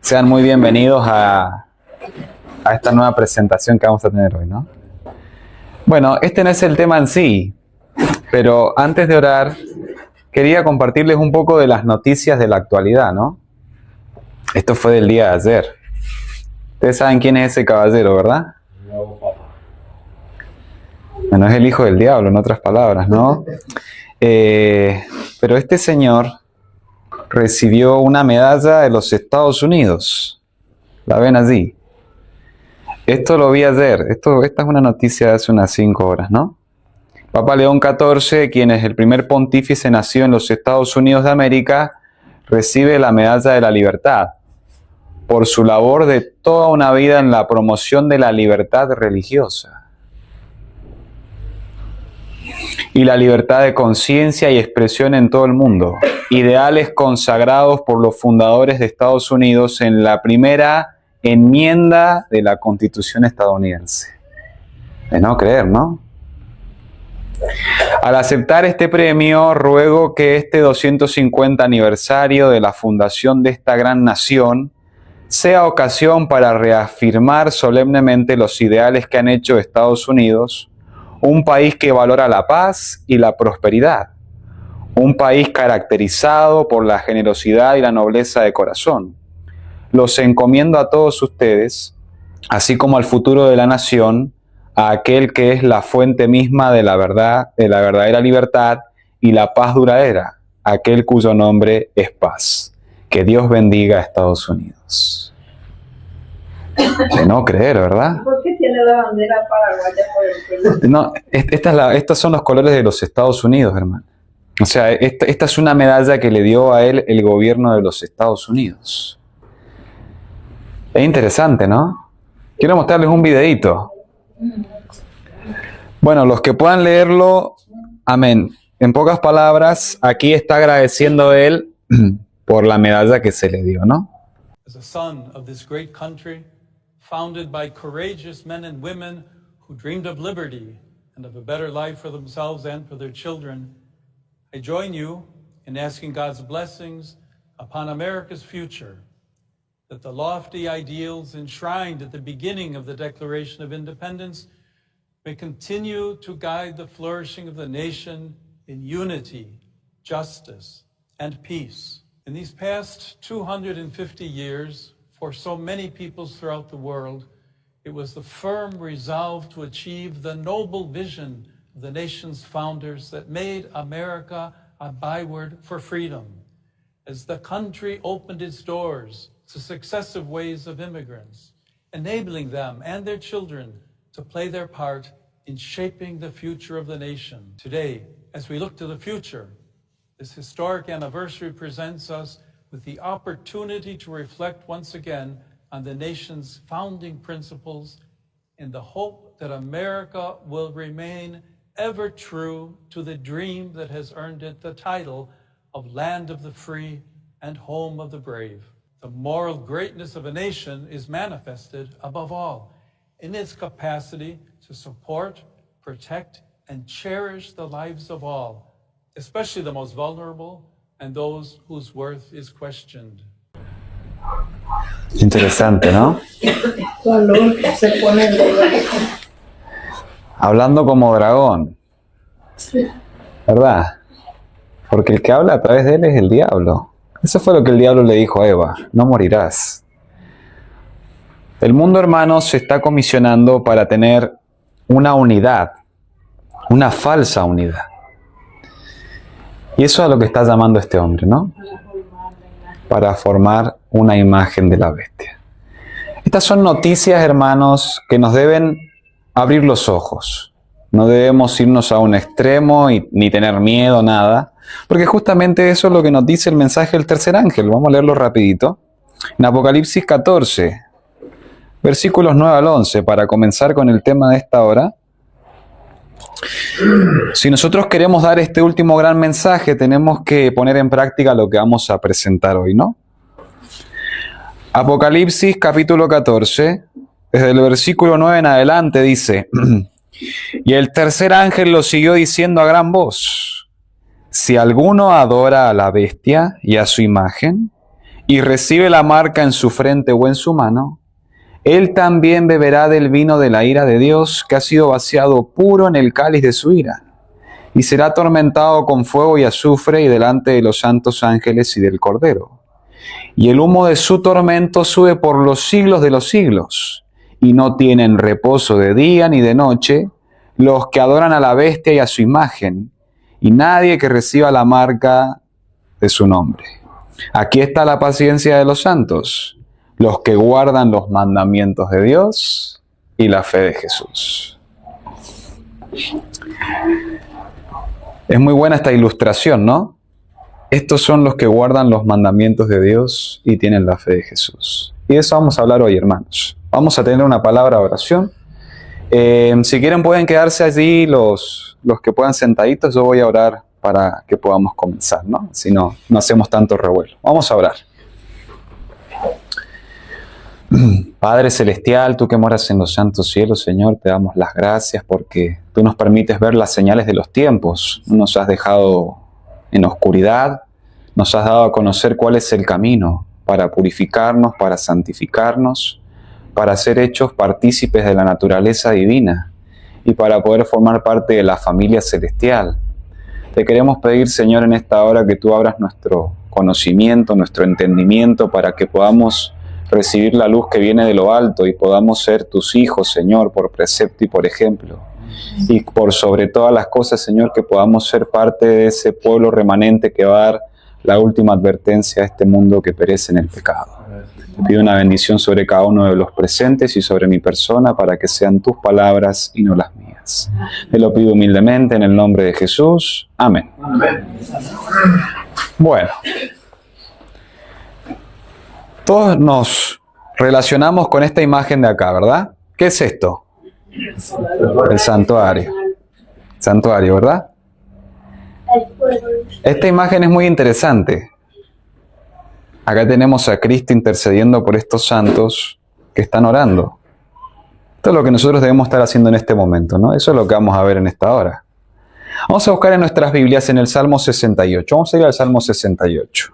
Sean muy bienvenidos a esta nueva presentación que vamos a tener hoy, ¿no? Bueno, este no es el tema en sí, pero antes de orar, quería compartirles un poco de las noticias de la actualidad, ¿no? Esto fue del día de ayer. Ustedes saben quién es ese caballero, ¿verdad? Bueno, es el hijo del diablo, en otras palabras, ¿no? Pero este señor recibió una medalla de los Estados Unidos. La ven allí. Esto lo vi ayer. Esta es una noticia de hace unas 5 horas, ¿no? Papa León XIV, quien es el primer pontífice nacido en los Estados Unidos de América, recibe la Medalla de la Libertad por su labor de toda una vida en la promoción de la libertad religiosa y la libertad de conciencia y expresión en todo el mundo, ideales consagrados por los fundadores de Estados Unidos en la primera enmienda de la Constitución estadounidense. De no creer, ¿no? Al aceptar este premio, ruego que este 250 aniversario de la fundación de esta gran nación sea ocasión para reafirmar solemnemente los ideales que han hecho Estados Unidos un país que valora la paz y la prosperidad, un país caracterizado por la generosidad y la nobleza de corazón. Los encomiendo a todos ustedes, así como al futuro de la nación, a aquel que es la fuente misma de la verdad, de la verdadera libertad y la paz duradera, aquel cuyo nombre es paz. Que Dios bendiga a Estados Unidos. De no creer, ¿verdad? ¿Por qué tiene la bandera paraguaya por el pelo? No, estos son los colores de los Estados Unidos, hermano. O sea, esta es una medalla que le dio a él el gobierno de los Estados Unidos. Es interesante, ¿no? Quiero mostrarles un videíto. Bueno, los que puedan leerlo, amén. En pocas palabras, aquí está agradeciendo él por la medalla que se le dio, ¿no? As a son of this great country, founded by courageous men and women who dreamed of liberty and of a better life for themselves and for their children, I join you in asking God's blessings upon America's future, that the lofty ideals enshrined at the beginning of the Declaration of Independence may continue to guide the flourishing of the nation in unity, justice, and peace. In these past 250 years, for so many peoples throughout the world, it was the firm resolve to achieve the noble vision of the nation's founders that made America a byword for freedom. As the country opened its doors to successive waves of immigrants, enabling them and their children to play their part in shaping the future of the nation. Today, as we look to the future, this historic anniversary presents us with the opportunity to reflect once again on the nation's founding principles in the hope that America will remain ever true to the dream that has earned it the title of land of the free and home of the brave. The moral greatness of a nation is manifested, above all, in its capacity to support, protect, and cherish the lives of all, especially the most vulnerable and those whose worth is questioned. Interesante, ¿no? Valor se pone en duda. Hablando como dragón, Sí. ¿verdad? Porque el que habla a través de él es el diablo. Eso fue lo que el diablo le dijo a Eva: no morirás. El mundo, hermanos, se está comisionando para tener una unidad, una falsa unidad. Y eso es a lo que está llamando este hombre, ¿no? Para formar una imagen de la bestia. Estas son noticias, hermanos, que nos deben abrir los ojos. No debemos irnos a un extremo ni tener miedo, nada. Porque justamente eso es lo que nos dice el mensaje del tercer ángel. Vamos a leerlo rapidito. En Apocalipsis 14, versículos 9 al 11, para comenzar con el tema de esta hora. Si nosotros queremos dar este último gran mensaje, tenemos que poner en práctica lo que vamos a presentar hoy, ¿no? Apocalipsis capítulo 14, desde el versículo 9 en adelante, dice: Y el tercer ángel lo siguió diciendo a gran voz: Si alguno adora a la bestia y a su imagen, y recibe la marca en su frente o en su mano, él también beberá del vino de la ira de Dios, que ha sido vaciado puro en el cáliz de su ira, y será atormentado con fuego y azufre y delante de los santos ángeles y del Cordero. Y el humo de su tormento sube por los siglos de los siglos, y no tienen reposo de día ni de noche los que adoran a la bestia y a su imagen, y nadie que reciba la marca de su nombre. Aquí está la paciencia de los santos, los que guardan los mandamientos de Dios y la fe de Jesús. Es muy buena esta ilustración, ¿no? Estos son los que guardan los mandamientos de Dios y tienen la fe de Jesús. Y de eso vamos a hablar hoy, hermanos. Vamos a tener una palabra de oración. Si quieren pueden quedarse allí los que puedan sentaditos. Yo voy a orar para que podamos comenzar, ¿no? Si no hacemos tanto revuelo. Vamos a orar. Padre Celestial, tú que moras en los santos cielos, Señor, te damos las gracias porque tú nos permites ver las señales de los tiempos. No nos has dejado en oscuridad, nos has dado a conocer cuál es el camino para purificarnos, para santificarnos, para ser hechos partícipes de la naturaleza divina y para poder formar parte de la familia celestial. Te queremos pedir, Señor, en esta hora que tú abras nuestro conocimiento, nuestro entendimiento, para que podamos recibir la luz que viene de lo alto y podamos ser tus hijos, Señor, por precepto y por ejemplo. Y por sobre todas las cosas, Señor, que podamos ser parte de ese pueblo remanente que va a dar la última advertencia a este mundo que perece en el pecado. Te pido una bendición sobre cada uno de los presentes y sobre mi persona para que sean tus palabras y no las mías. Te lo pido humildemente en el nombre de Jesús. Amén. Bueno. Todos nos relacionamos con esta imagen de acá, ¿verdad? ¿Qué es esto? El santuario. Santuario, ¿verdad? Esta imagen es muy interesante. Acá tenemos a Cristo intercediendo por estos santos que están orando. Esto es lo que nosotros debemos estar haciendo en este momento, ¿no? Eso es lo que vamos a ver en esta hora. Vamos a buscar en nuestras Biblias en el Salmo 68. Vamos a ir al Salmo 68.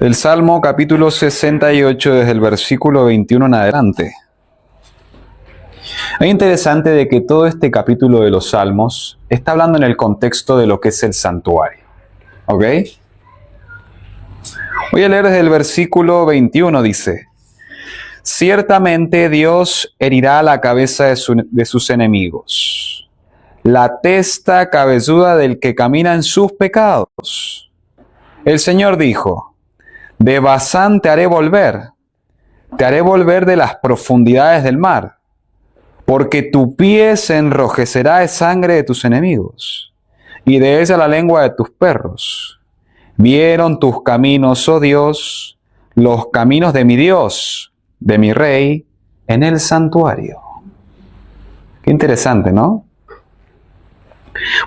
El Salmo capítulo 68 desde el versículo 21 en adelante. Es interesante de que todo este capítulo de los Salmos está hablando en el contexto de lo que es el santuario. ¿Ok? Voy a leer desde el versículo 21, dice: Ciertamente Dios herirá la cabeza de sus enemigos, la testa cabelluda del que camina en sus pecados. El Señor dijo: de Basán te haré volver de las profundidades del mar, porque tu pie se enrojecerá de sangre de tus enemigos, y de ella la lengua de tus perros. Vieron tus caminos, oh Dios, los caminos de mi Dios, de mi Rey, en el santuario. Qué interesante, ¿no?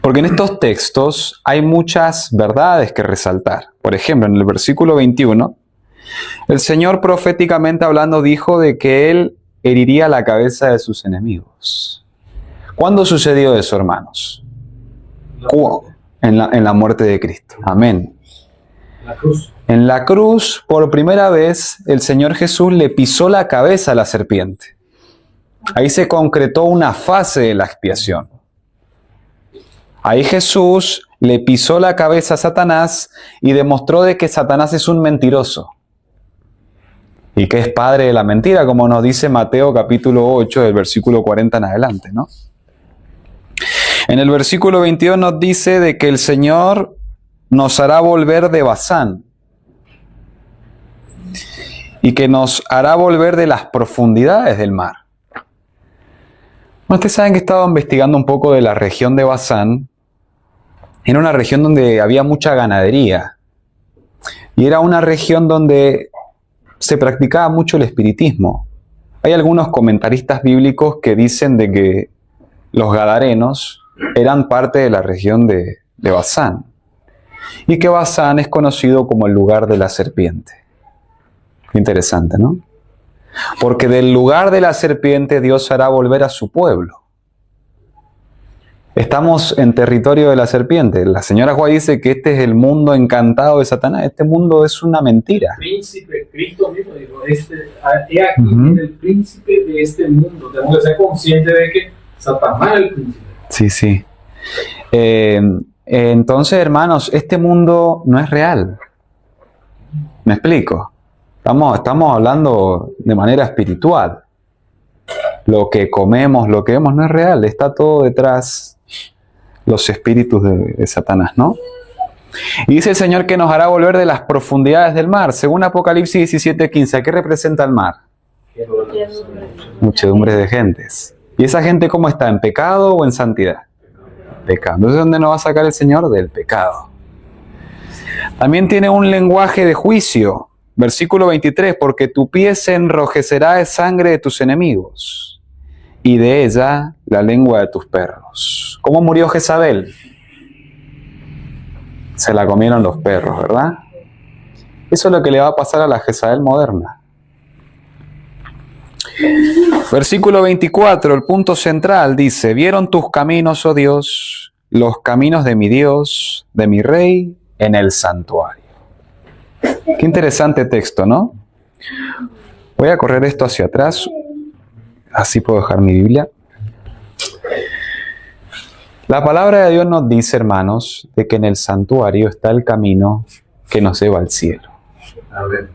Porque en estos textos hay muchas verdades que resaltar. Por ejemplo, en el versículo 21, el Señor proféticamente hablando dijo de que Él heriría la cabeza de sus enemigos. ¿Cuándo sucedió eso, hermanos? En la muerte de Cristo. Amén. En la cruz, por primera vez, el Señor Jesús le pisó la cabeza a la serpiente. Ahí se concretó una fase de la expiación. Ahí Jesús le pisó la cabeza a Satanás y demostró de que Satanás es un mentiroso y que es padre de la mentira, como nos dice Mateo capítulo 8, del versículo 40 en adelante, ¿no? En el versículo 22 nos dice de que el Señor nos hará volver de Basán y que nos hará volver de las profundidades del mar. Ustedes saben que he estado investigando un poco de la región de Basán. Era una región donde había mucha ganadería y era una región donde se practicaba mucho el espiritismo. Hay algunos comentaristas bíblicos que dicen de que los gadarenos eran parte de la región de Basán y que Basán es conocido como el lugar de la serpiente. Interesante, ¿no? Porque del lugar de la serpiente Dios hará volver a su pueblo. Estamos en territorio de la serpiente. La señora Juá dice que este es el mundo encantado de Satanás. Este mundo es una mentira. Príncipe, Cristo mismo dijo, he aquí viene el príncipe de este mundo. Tenemos que ser conscientes de que Satanás es el príncipe. Sí, sí. Entonces, hermanos, este mundo no es real. ¿Me explico? Estamos hablando de manera espiritual. Lo que comemos, lo que vemos no es real. Está todo detrás los espíritus de Satanás, ¿no? Y dice el Señor que nos hará volver de las profundidades del mar. Según Apocalipsis 17:15, ¿a qué representa el mar? Muchedumbres de gentes. ¿Y esa gente cómo está? ¿En pecado o en santidad? Pecado. Entonces, ¿dónde nos va a sacar el Señor? Del pecado. También tiene un lenguaje de juicio. Versículo 23, porque tu pie se enrojecerá de sangre de tus enemigos, y de ella la lengua de tus perros. ¿Cómo murió Jezabel? Se la comieron los perros, ¿verdad? Eso es lo que le va a pasar a la Jezabel moderna. Versículo 24, el punto central dice, vieron tus caminos, oh Dios, los caminos de mi Dios, de mi Rey, en el santuario. Qué interesante texto, ¿no? Voy a correr esto hacia atrás, así puedo dejar mi Biblia. La palabra de Dios nos dice, hermanos, de que en el santuario está el camino que nos lleva al cielo. A ver.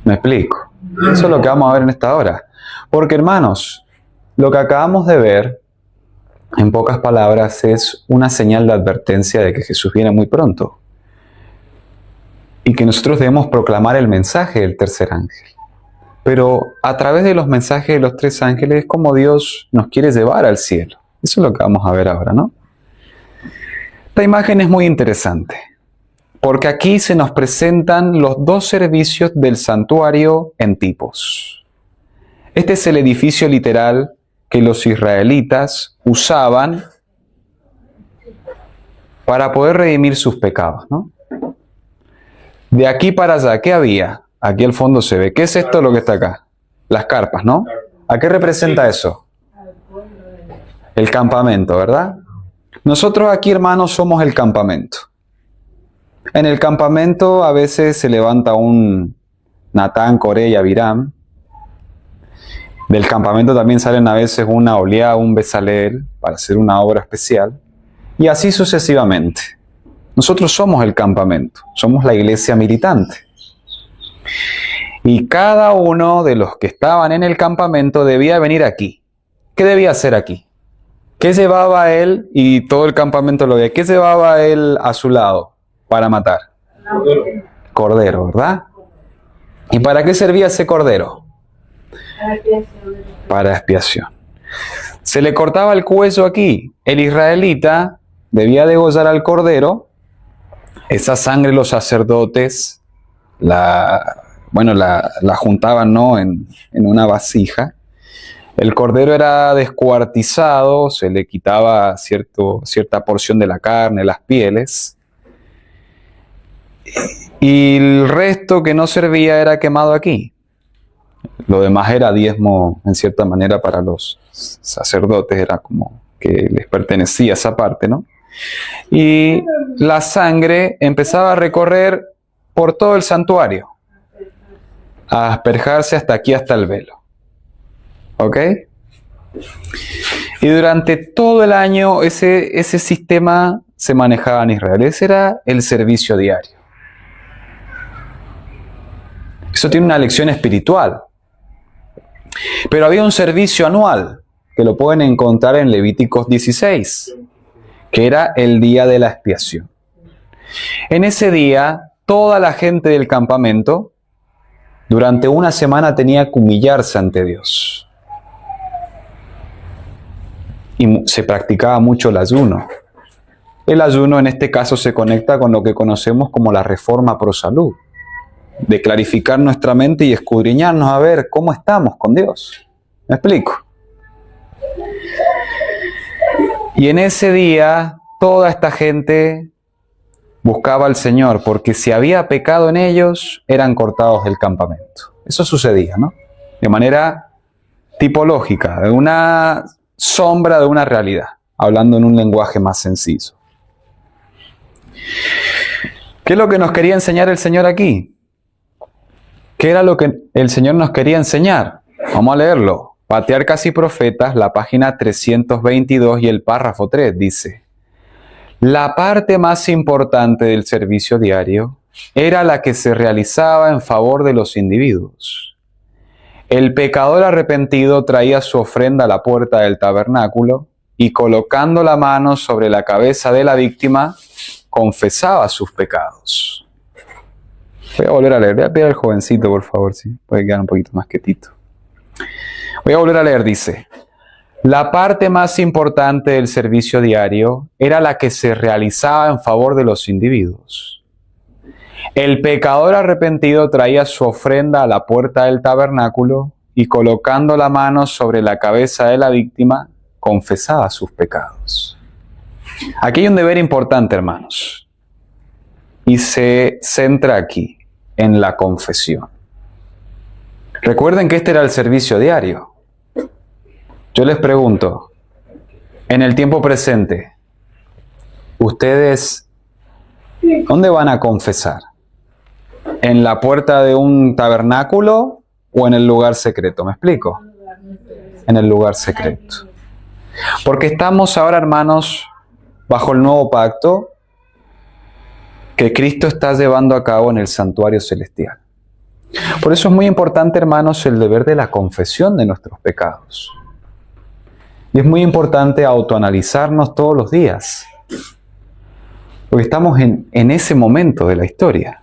¿Me explico? Eso es lo que vamos a ver en esta hora. Porque, hermanos, lo que acabamos de ver, en pocas palabras, es una señal de advertencia de que Jesús viene muy pronto. Y que nosotros debemos proclamar el mensaje del tercer ángel. Pero a través de los mensajes de los tres ángeles es como Dios nos quiere llevar al cielo. Eso es lo que vamos a ver ahora, ¿no? Esta imagen es muy interesante, porque aquí se nos presentan los dos servicios del santuario en tipos. Este es el edificio literal que los israelitas usaban para poder redimir sus pecados, ¿no? De aquí para allá, ¿qué había? Aquí al fondo se ve. ¿Qué es esto lo que está acá? Las carpas, ¿no? ¿A qué representa eso? El campamento, ¿verdad? Nosotros aquí, hermanos, somos el campamento. En el campamento a veces se levanta un Natán, Coré y Abiram. Del campamento también salen a veces una Oliá, un Bezaleel para hacer una obra especial. Y así sucesivamente. Nosotros somos el campamento, somos la iglesia militante. Y cada uno de los que estaban en el campamento debía venir aquí. ¿Qué debía hacer aquí? ¿Qué llevaba él y todo el campamento lo veía? ¿Qué llevaba él a su lado para matar? Cordero, ¿verdad? ¿Y para qué servía ese cordero? Para expiación. Se le cortaba el cuello aquí. El israelita debía degollar al cordero. Esa sangre los sacerdotes la juntaban, ¿no?, en una vasija. El cordero era descuartizado, se le quitaba cierta porción de la carne, las pieles. Y el resto que no servía era quemado aquí. Lo demás era diezmo, en cierta manera, para los sacerdotes, era como que les pertenecía esa parte, ¿no? Y la sangre empezaba a recorrer por todo el santuario, a asperjarse hasta aquí, hasta el velo. ¿Ok? Y durante todo el año ese sistema se manejaba en Israel. Ese era el servicio diario. Eso tiene una lección espiritual. Pero había un servicio anual, que lo pueden encontrar en Levíticos 16, que era el día de la expiación. En ese día, toda la gente del campamento, durante una semana tenía que humillarse ante Dios. Y se practicaba mucho el ayuno. El ayuno en este caso se conecta con lo que conocemos como la reforma pro salud, de clarificar nuestra mente y escudriñarnos a ver cómo estamos con Dios. ¿Me explico? Y en ese día, toda esta gente buscaba al Señor, porque si había pecado en ellos, eran cortados del campamento. Eso sucedía, ¿no? De manera tipológica, de una sombra de una realidad. hablando en un lenguaje más sencillo. ¿Qué es lo que nos quería enseñar el Señor aquí? ¿Qué era lo que el Señor nos quería enseñar? Vamos a leerlo. Patriarcas y Profetas, la página 322 y el párrafo 3 dice: la parte más importante del servicio diario era la que se realizaba en favor de los individuos. El pecador arrepentido traía su ofrenda a la puerta del tabernáculo y colocando la mano sobre la cabeza de la víctima, confesaba sus pecados. Voy a volver a leer. Voy a pedir al jovencito, por favor, ¿sí? Puede quedar un poquito más quietito. Voy a volver a leer, dice: la parte más importante del servicio diario era la que se realizaba en favor de los individuos. El pecador arrepentido traía su ofrenda a la puerta del tabernáculo y colocando la mano sobre la cabeza de la víctima, confesaba sus pecados. Aquí hay un deber importante, hermanos, y se centra aquí, en la confesión. Recuerden que este era el servicio diario. Yo les pregunto, en el tiempo presente, ¿ustedes dónde van a confesar? ¿En la puerta de un tabernáculo o en el lugar secreto? ¿Me explico? En el lugar secreto. Porque estamos ahora, hermanos, bajo el nuevo pacto que Cristo está llevando a cabo en el santuario celestial. Por eso es muy importante, hermanos, el deber de la confesión de nuestros pecados. Y es muy importante autoanalizarnos todos los días. Porque estamos en ese momento de la historia.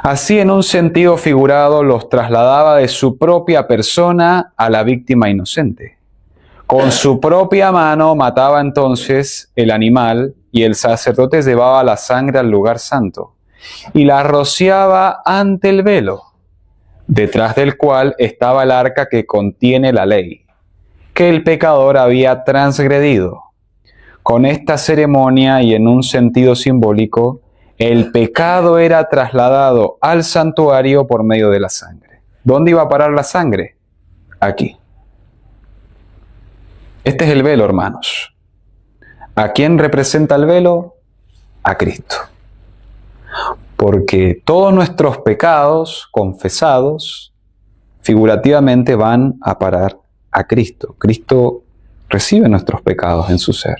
Así, en un sentido figurado, los trasladaba de su propia persona a la víctima inocente. Con su propia mano mataba entonces el animal y el sacerdote llevaba la sangre al lugar santo y la rociaba ante el velo, detrás del cual estaba el arca que contiene la ley, que el pecador había transgredido. Con esta ceremonia y en un sentido simbólico, el pecado era trasladado al santuario por medio de la sangre. ¿Dónde iba a parar la sangre? Aquí. Este es el velo, hermanos. ¿A quién representa el velo? A Cristo. Porque todos nuestros pecados confesados figurativamente van a parar a Cristo. Cristo recibe nuestros pecados en su ser.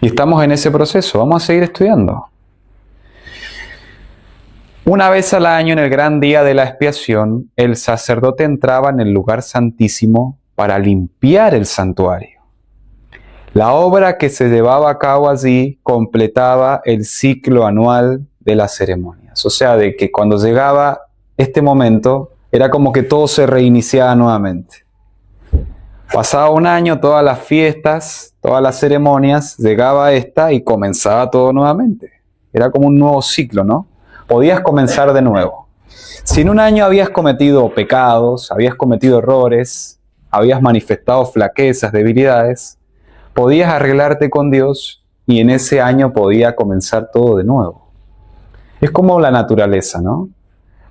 Y estamos en ese proceso. Vamos a seguir estudiando. Una vez al año, en el gran día de la expiación, el sacerdote entraba en el lugar santísimo para limpiar el santuario. La obra que se llevaba a cabo allí completaba el ciclo anual de las ceremonias. O sea, de que cuando llegaba este momento, era como que todo se reiniciaba nuevamente. Pasaba un año, todas las fiestas, todas las ceremonias, llegaba esta y comenzaba todo nuevamente. Era como un nuevo ciclo, ¿no? Podías comenzar de nuevo. Si en un año habías cometido pecados, habías cometido errores, habías manifestado flaquezas, debilidades, podías arreglarte con Dios y en ese año podía comenzar todo de nuevo. Es como la naturaleza, ¿no?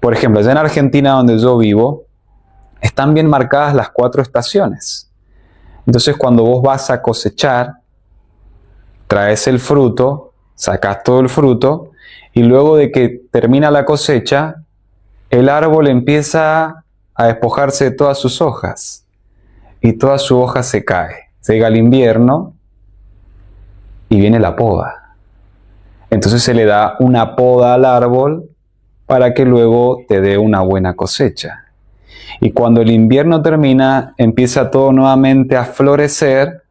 Por ejemplo, allá en Argentina, donde yo vivo, están bien marcadas las 4 estaciones. Entonces, cuando vos vas a cosechar, traes el fruto, sacás todo el fruto, y luego de que termina la cosecha, el árbol empieza a despojarse de todas sus hojas, y toda su hoja se cae. Llega el invierno, y viene la poda. Entonces se le da una poda al árbol para que luego te dé una buena cosecha. Y cuando el invierno termina, empieza todo nuevamente a florecer,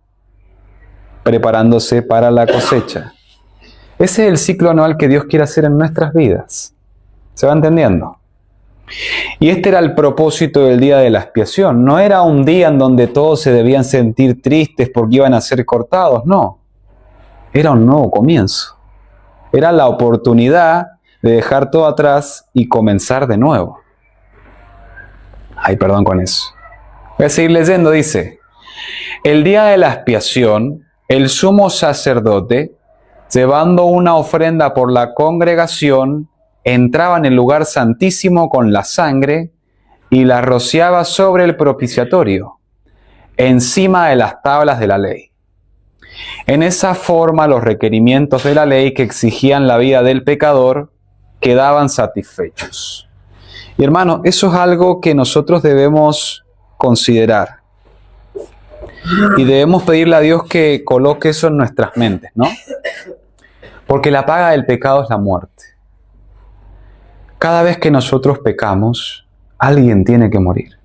preparándose para la cosecha. Ese es el ciclo anual que Dios quiere hacer en nuestras vidas. ¿Se va entendiendo? Y este era el propósito del día de la expiación. No era un día en donde todos se debían sentir tristes porque iban a ser cortados, no. Era un nuevo comienzo. Era la oportunidad de dejar todo atrás y comenzar de nuevo. Ay, perdón con eso. Voy a seguir leyendo, dice: el día de la expiación, el sumo sacerdote, llevando una ofrenda por la congregación, entraba en el lugar santísimo con la sangre y la rociaba sobre el propiciatorio. encima de las tablas de la ley. En esa forma, los requerimientos de la ley que exigían la vida del pecador quedaban satisfechos. Y hermanos, eso es algo que nosotros debemos considerar. Y debemos pedirle a Dios que coloque eso en nuestras mentes, ¿no? Porque la paga del pecado es la muerte. Cada vez que nosotros pecamos, alguien tiene que morir.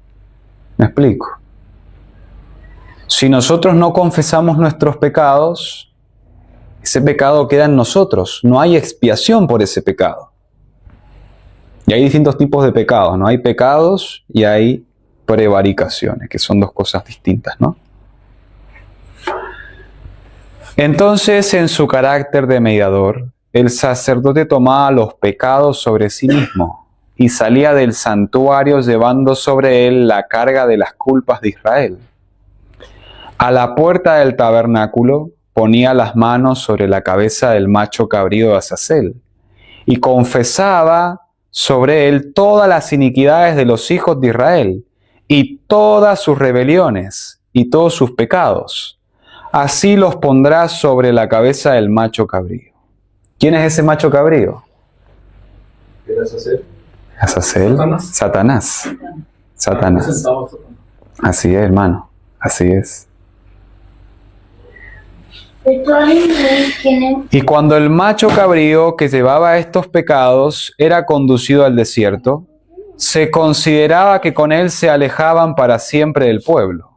¿Me explico? Si nosotros no confesamos nuestros pecados, ese pecado queda en nosotros. No hay expiación por ese pecado. Y hay distintos tipos de pecados, ¿no? Hay pecados y hay prevaricaciones, que son dos cosas distintas, ¿no? Entonces, en su carácter de mediador, el sacerdote tomaba los pecados sobre sí mismo y salía del santuario llevando sobre él la carga de las culpas de Israel. A la puerta del tabernáculo ponía las manos sobre la cabeza del macho cabrío de Azazel y confesaba sobre él todas las iniquidades de los hijos de Israel y todas sus rebeliones y todos sus pecados. Así los pondrá sobre la cabeza del macho cabrío. ¿Quién es ese macho cabrío? ¿Qué vas a hacer? Azazel. Satanás. Satanás. Así es, hermano. Así es. Y cuando el macho cabrío que llevaba estos pecados era conducido al desierto, se consideraba que con él se alejaban para siempre del pueblo.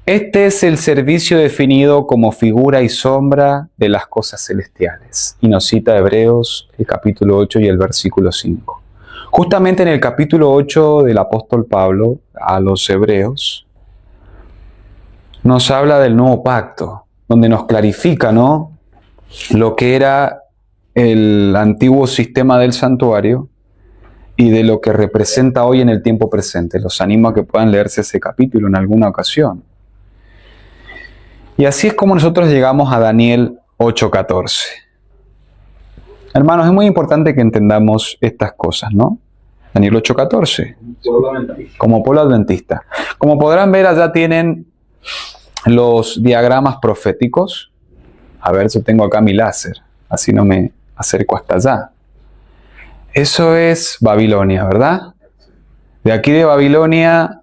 Este es el servicio definido como figura y sombra de las cosas celestiales. Y nos cita Hebreos, el capítulo 8 y el versículo 5. Justamente en el capítulo 8 del apóstol Pablo a los Hebreos, nos habla del nuevo pacto, donde nos clarifica, ¿no?, lo que era el antiguo sistema del santuario y de lo que representa hoy en el tiempo presente. Los animo a que puedan leerse ese capítulo en alguna ocasión. Y así es como nosotros llegamos a Daniel 8:14. Hermanos, es muy importante que entendamos estas cosas, ¿no? Daniel 8:14. Como pueblo adventista. Como podrán ver, allá tienen los diagramas proféticos. A ver, yo tengo acá mi láser, así no me acerco hasta allá. Eso es Babilonia, ¿verdad? De aquí de Babilonia,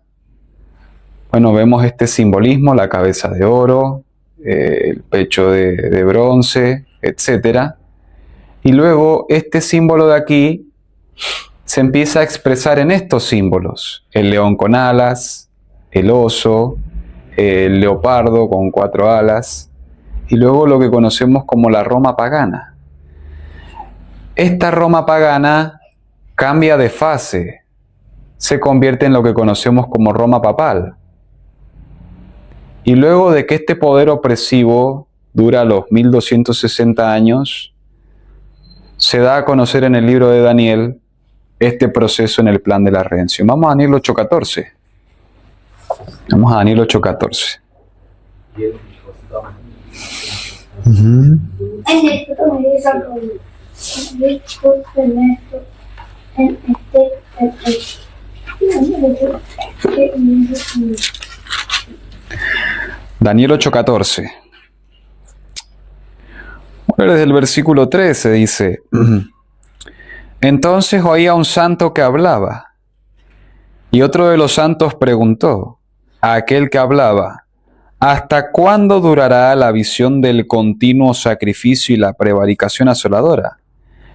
bueno, vemos este simbolismo, la cabeza de oro, el pecho de bronce, etc. Y luego este símbolo de aquí se empieza a expresar en estos símbolos: el león con alas, el oso, el leopardo con 4 alas, y luego lo que conocemos como la Roma pagana. Esta Roma pagana cambia de fase, se convierte en lo que conocemos como Roma papal. Y luego de que este poder opresivo dura los 1260 años, se da a conocer en el libro de Daniel este proceso en el plan de la redención. Vamos a Daniel 8:14. Vamos a Daniel 8:14. Daniel 8:14. Bueno, desde el versículo 13 dice: Entonces oía un santo que hablaba, y otro de los santos preguntó a aquel que hablaba: ¿Hasta cuándo durará la visión del continuo sacrificio y la prevaricación asoladora,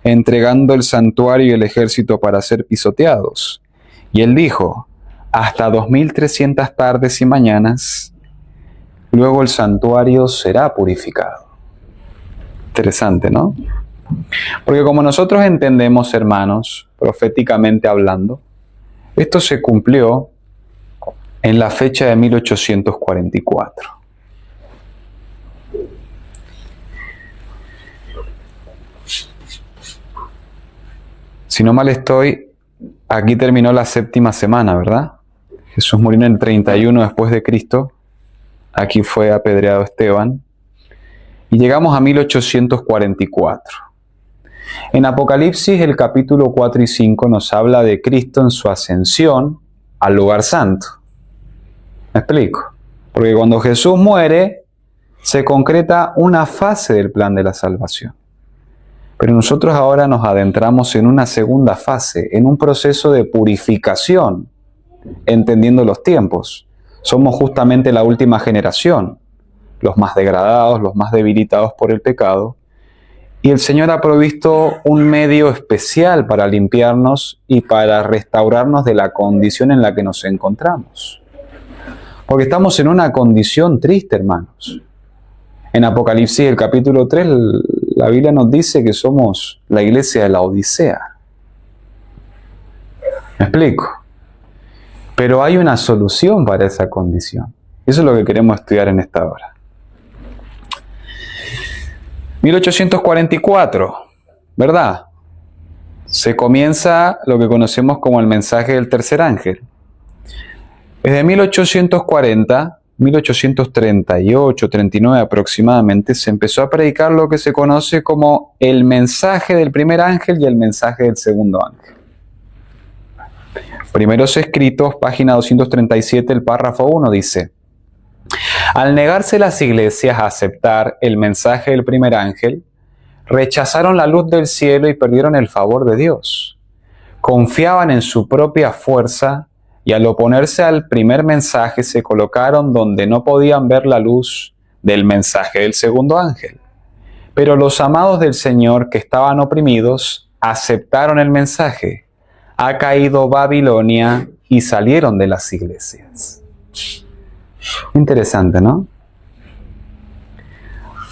entregando el santuario y el ejército para ser pisoteados? Y él dijo: hasta 2300 tardes y mañanas, luego el santuario será purificado. Interesante, ¿no? Porque como nosotros entendemos, hermanos, proféticamente hablando, esto se cumplió en la fecha de 1844. Si no mal estoy, aquí terminó la 7ª semana, ¿verdad? Jesús murió en el 31 después de Cristo. Aquí fue apedreado Esteban. Y llegamos a 1844. En Apocalipsis, el capítulo 4 y 5 nos habla de Cristo en su ascensión al lugar santo. Me explico. Porque cuando Jesús muere, se concreta una fase del plan de la salvación. Pero nosotros ahora nos adentramos en una segunda fase, en un proceso de purificación, entendiendo los tiempos. Somos justamente la última generación, los más degradados, los más debilitados por el pecado. Y el Señor ha provisto un medio especial para limpiarnos y para restaurarnos de la condición en la que nos encontramos. Porque estamos en una condición triste, hermanos. En Apocalipsis, el capítulo 3, la Biblia nos dice que somos la iglesia de la Odisea. ¿Me explico? Pero hay una solución para esa condición. Eso es lo que queremos estudiar en esta hora. 1844, ¿verdad? Se comienza lo que conocemos como el mensaje del tercer ángel. Desde 1840, 1838, 39 aproximadamente, se empezó a predicar lo que se conoce como el mensaje del primer ángel y el mensaje del segundo ángel. Primeros escritos, página 237, el párrafo 1 dice: al negarse las iglesias a aceptar el mensaje del primer ángel, rechazaron la luz del cielo y perdieron el favor de Dios. Confiaban en su propia fuerza y al oponerse al primer mensaje se colocaron donde no podían ver la luz del mensaje del segundo ángel. Pero los amados del Señor que estaban oprimidos aceptaron el mensaje. Ha caído Babilonia y salieron de las iglesias. Interesante, ¿no?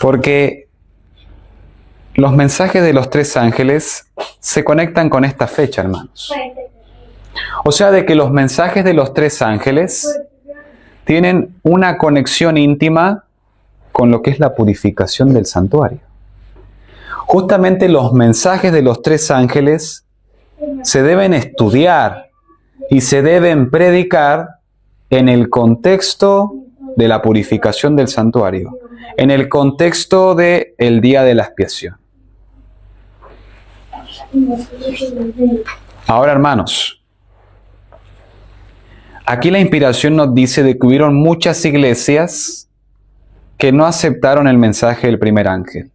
Porque los mensajes de los tres ángeles se conectan con esta fecha, hermanos. O sea, de que los mensajes de los tres ángeles tienen una conexión íntima con lo que es la purificación del santuario. Justamente los mensajes de los tres ángeles se deben estudiar y se deben predicar en el contexto de la purificación del santuario, en el contexto del día de la expiación. Ahora, hermanos, aquí la inspiración nos dice de que hubieron muchas iglesias que no aceptaron el mensaje del primer ángel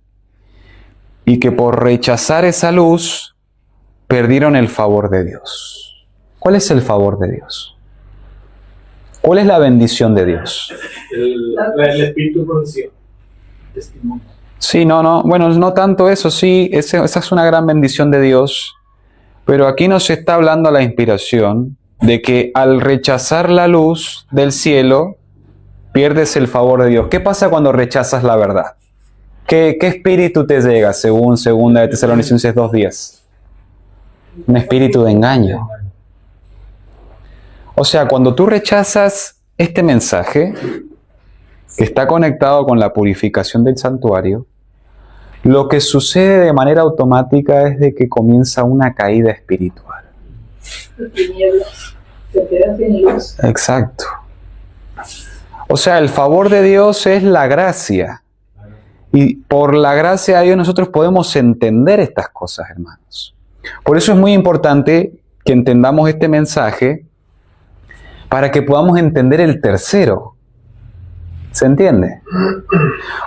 y que por rechazar esa luz perdieron el favor de Dios. ¿Cuál es el favor de Dios? ¿Cuál es la bendición de Dios? El espíritu de profecía. Testimonio. Sí, bueno, no tanto eso, sí, esa es una gran bendición de Dios, pero aquí nos está hablando la inspiración de que al rechazar la luz del cielo, pierdes el favor de Dios. ¿Qué pasa cuando rechazas la verdad? ¿Qué espíritu te llega, según 2 de Tesalonicenses 2:10? Un espíritu de engaño. O sea, cuando tú rechazas este mensaje, que está conectado con la purificación del santuario, lo que sucede de manera automática es de que comienza una caída espiritual. Tinieblas. Se queda sin luz. Exacto. O sea, el favor de Dios es la gracia. Y por la gracia de Dios nosotros podemos entender estas cosas, hermanos. Por eso es muy importante que entendamos este mensaje para que podamos entender el tercero. ¿Se entiende?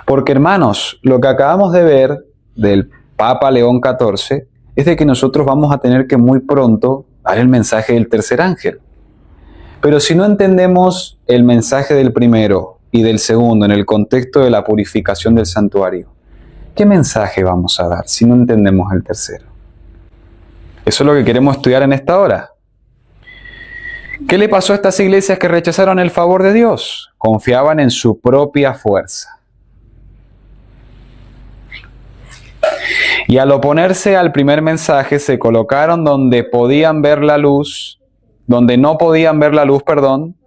Porque, hermanos, lo que acabamos de ver del Papa León XIV es de que nosotros vamos a tener que muy pronto dar el mensaje del tercer ángel. Pero si no entendemos el mensaje del primero y del segundo en el contexto de la purificación del santuario, ¿qué mensaje vamos a dar si no entendemos el tercero? Eso es lo que queremos estudiar en esta hora. ¿Qué le pasó a estas iglesias que rechazaron el favor de Dios? Confiaban en su propia fuerza. Y al oponerse al primer mensaje, se colocaron donde podían ver la luz, donde no podían ver la luz,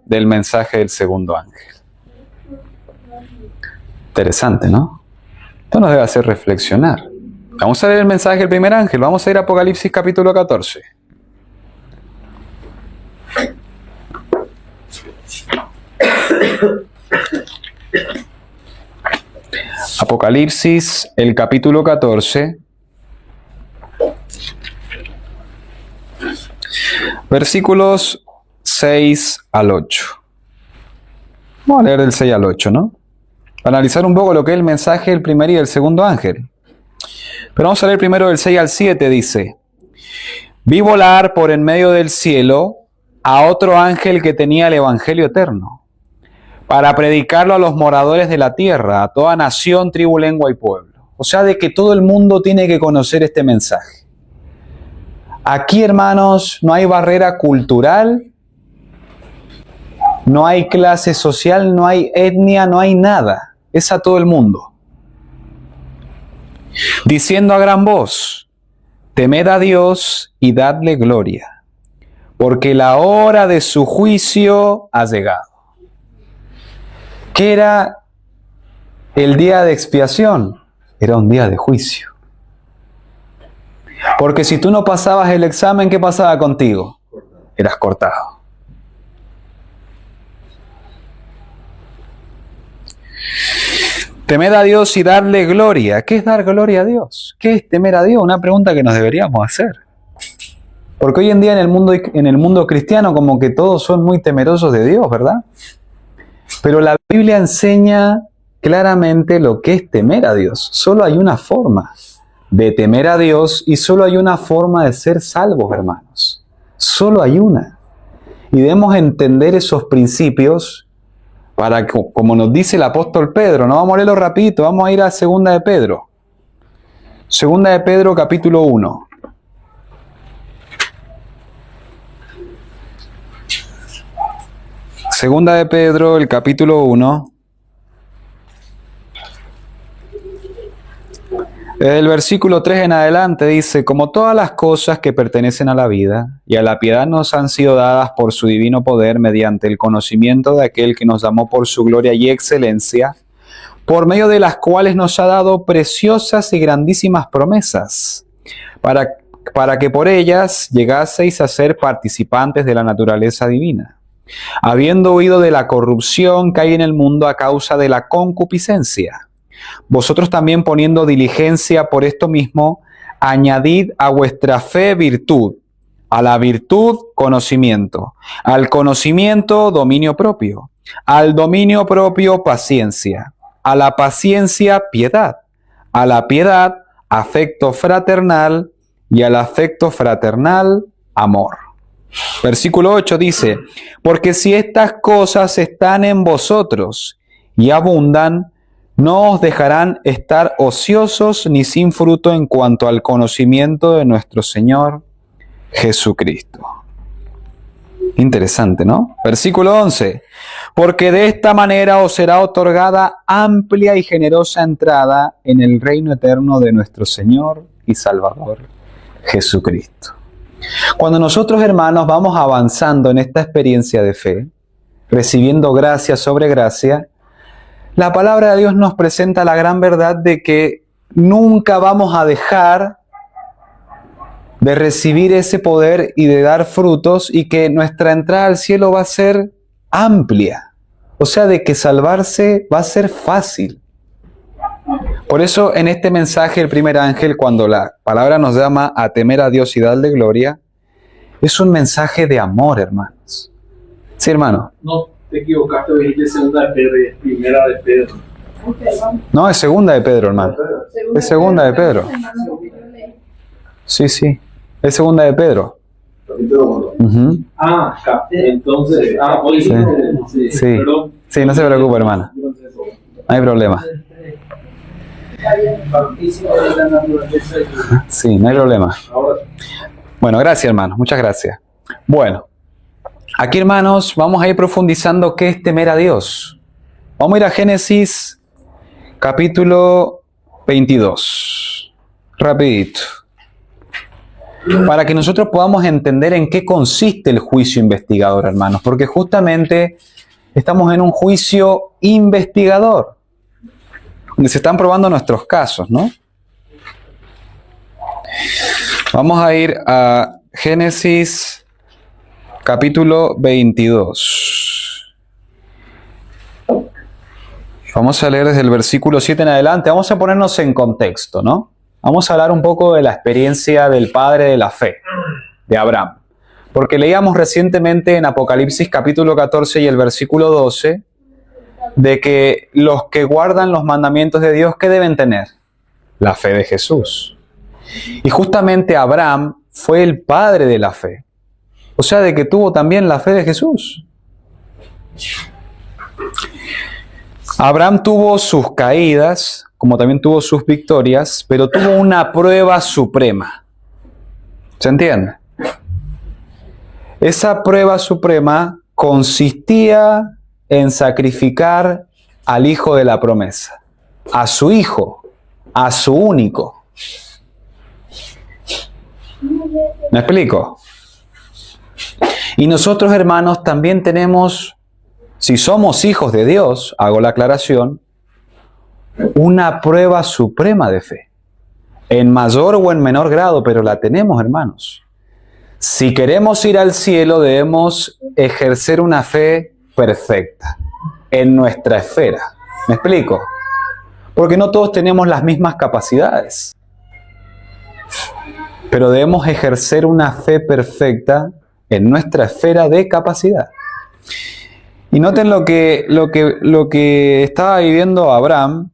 del mensaje del segundo ángel. Interesante, ¿no? Esto nos debe hacer reflexionar. Vamos a leer el mensaje del primer ángel. Vamos a ir a Apocalipsis capítulo 14. Apocalipsis, el capítulo 14, versículos 6 al 8. Vamos a leer del 6 al 8, ¿no? Para analizar un poco lo que es el mensaje del primer y del segundo ángel. Pero vamos a leer primero del 6 al 7, dice: Vi volar por en medio del cielo a otro ángel que tenía el evangelio eterno, para predicarlo a los moradores de la tierra, a toda nación, tribu, lengua y pueblo. O sea, de que todo el mundo tiene que conocer este mensaje. Aquí, hermanos, no hay barrera cultural, no hay clase social, no hay etnia, no hay nada. Es a todo el mundo. Diciendo a gran voz: temed a Dios y dadle gloria, porque la hora de su juicio ha llegado. ¿Qué era el día de expiación? Era un día de juicio. Porque si tú no pasabas el examen, ¿qué pasaba contigo? Eras cortado. Temed a Dios y darle gloria. ¿Qué es dar gloria a Dios? ¿Qué es temer a Dios? Una pregunta que nos deberíamos hacer. Porque hoy en día en el mundo cristiano como que todos son muy temerosos de Dios, ¿verdad? Pero la Biblia enseña claramente lo que es temer a Dios. Solo hay una forma de temer a Dios y solo hay una forma de ser salvos, hermanos. Solo hay una. Y debemos entender esos principios para que, como nos dice el apóstol Pedro, no vamos a leerlo rapidito, vamos a ir a Segunda de Pedro. Segunda de Pedro, capítulo 1. Segunda de Pedro, el capítulo 1. Desde el versículo 3 en adelante dice: como todas las cosas que pertenecen a la vida y a la piedad nos han sido dadas por su divino poder mediante el conocimiento de aquel que nos llamó por su gloria y excelencia, por medio de las cuales nos ha dado preciosas y grandísimas promesas, para que por ellas llegaseis a ser participantes de la naturaleza divina, habiendo huido de la corrupción que hay en el mundo a causa de la concupiscencia. Vosotros también, poniendo diligencia por esto mismo, añadid a vuestra fe virtud, a la virtud conocimiento, al conocimiento dominio propio, al dominio propio paciencia, a la paciencia piedad, a la piedad afecto fraternal y al afecto fraternal amor. Versículo 8 dice: porque si estas cosas están en vosotros y abundan, no os dejarán estar ociosos ni sin fruto en cuanto al conocimiento de nuestro Señor Jesucristo. Interesante, ¿no? Versículo 11. Porque de esta manera os será otorgada amplia y generosa entrada en el reino eterno de nuestro Señor y Salvador Jesucristo. Cuando nosotros, hermanos, vamos avanzando en esta experiencia de fe, recibiendo gracia sobre gracia, la palabra de Dios nos presenta la gran verdad de que nunca vamos a dejar de recibir ese poder y de dar frutos, y que nuestra entrada al cielo va a ser amplia. O sea, de que salvarse va a ser fácil. Por eso en este mensaje el primer ángel, cuando la palabra nos llama a temer a Dios y darle gloria, es un mensaje de amor, hermanos. ¿Sí, hermano? No te equivocaste, dijiste segunda de Pedro y es primera de Pedro. No, es segunda de Pedro, hermano. Es segunda de Pedro. Sí, sí. Es segunda de Pedro. Uh-huh. Entonces, hoy sí. Sí. Perdón. Sí, no se preocupe, hermano. No hay problema. Sí, no hay problema. Bueno, gracias, hermano. Muchas gracias. Bueno, aquí, hermanos, vamos a ir profundizando qué es temer a Dios. Vamos a ir a Génesis capítulo 22. Rapidito. Para que nosotros podamos entender en qué consiste el juicio investigador, hermanos. Porque justamente estamos en un juicio investigador, donde se están probando nuestros casos, ¿no? Vamos a ir a Génesis capítulo 22. Vamos a leer desde el versículo 7 en adelante. Vamos a ponernos en contexto, ¿no? Vamos a hablar un poco de la experiencia del padre de la fe, de Abraham. Porque leíamos recientemente en Apocalipsis capítulo 14 y el versículo 12, de que los que guardan los mandamientos de Dios, ¿qué deben tener? La fe de Jesús. Y justamente Abraham fue el padre de la fe. O sea, de que tuvo también la fe de Jesús. Abraham tuvo sus caídas, como también tuvo sus victorias, pero tuvo una prueba suprema. ¿Se entiende? Esa prueba suprema consistía en sacrificar al hijo de la promesa, a su hijo, a su único. ¿Me explico? Y nosotros, hermanos, también tenemos, si somos hijos de Dios, hago la aclaración, una prueba suprema de fe, en mayor o en menor grado, pero la tenemos, hermanos. Si queremos ir al cielo, debemos ejercer una fe perfecta en nuestra esfera. ¿Me explico? Porque no todos tenemos las mismas capacidades. Pero debemos ejercer una fe perfecta en nuestra esfera de capacidad. Y noten lo que estaba viviendo Abraham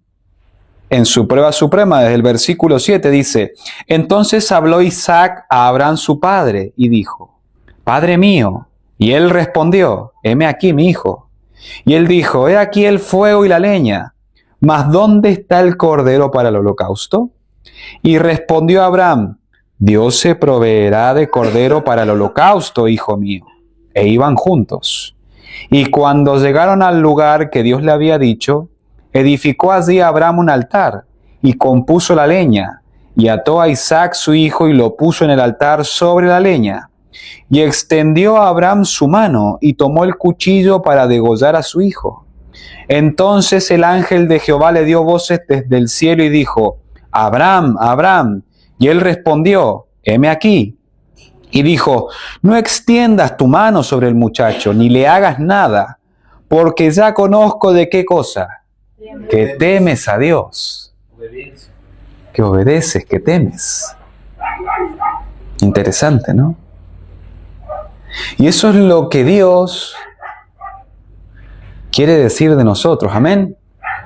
en su prueba suprema. Desde el versículo 7 dice: entonces habló Isaac a Abraham su padre y dijo: Padre mío. Y él respondió: heme aquí mi hijo. Y él dijo: he aquí el fuego y la leña, mas ¿dónde está el cordero para el holocausto? Y respondió Abraham: Dios se proveerá de cordero para el holocausto, hijo mío. E iban juntos. Y cuando llegaron al lugar que Dios le había dicho, edificó allí Abraham un altar, y compuso la leña, y ató a Isaac su hijo, y lo puso en el altar sobre la leña. Y extendió a Abraham su mano, y tomó el cuchillo para degollar a su hijo. Entonces el ángel de Jehová le dio voces desde el cielo y dijo: Abraham, Abraham. Y él respondió: heme aquí. Y dijo: no extiendas tu mano sobre el muchacho, ni le hagas nada, porque ya conozco de qué cosa. Que temes a Dios. Que obedeces, que temes. Interesante, ¿no? Y eso es lo que Dios quiere decir de nosotros. Amén.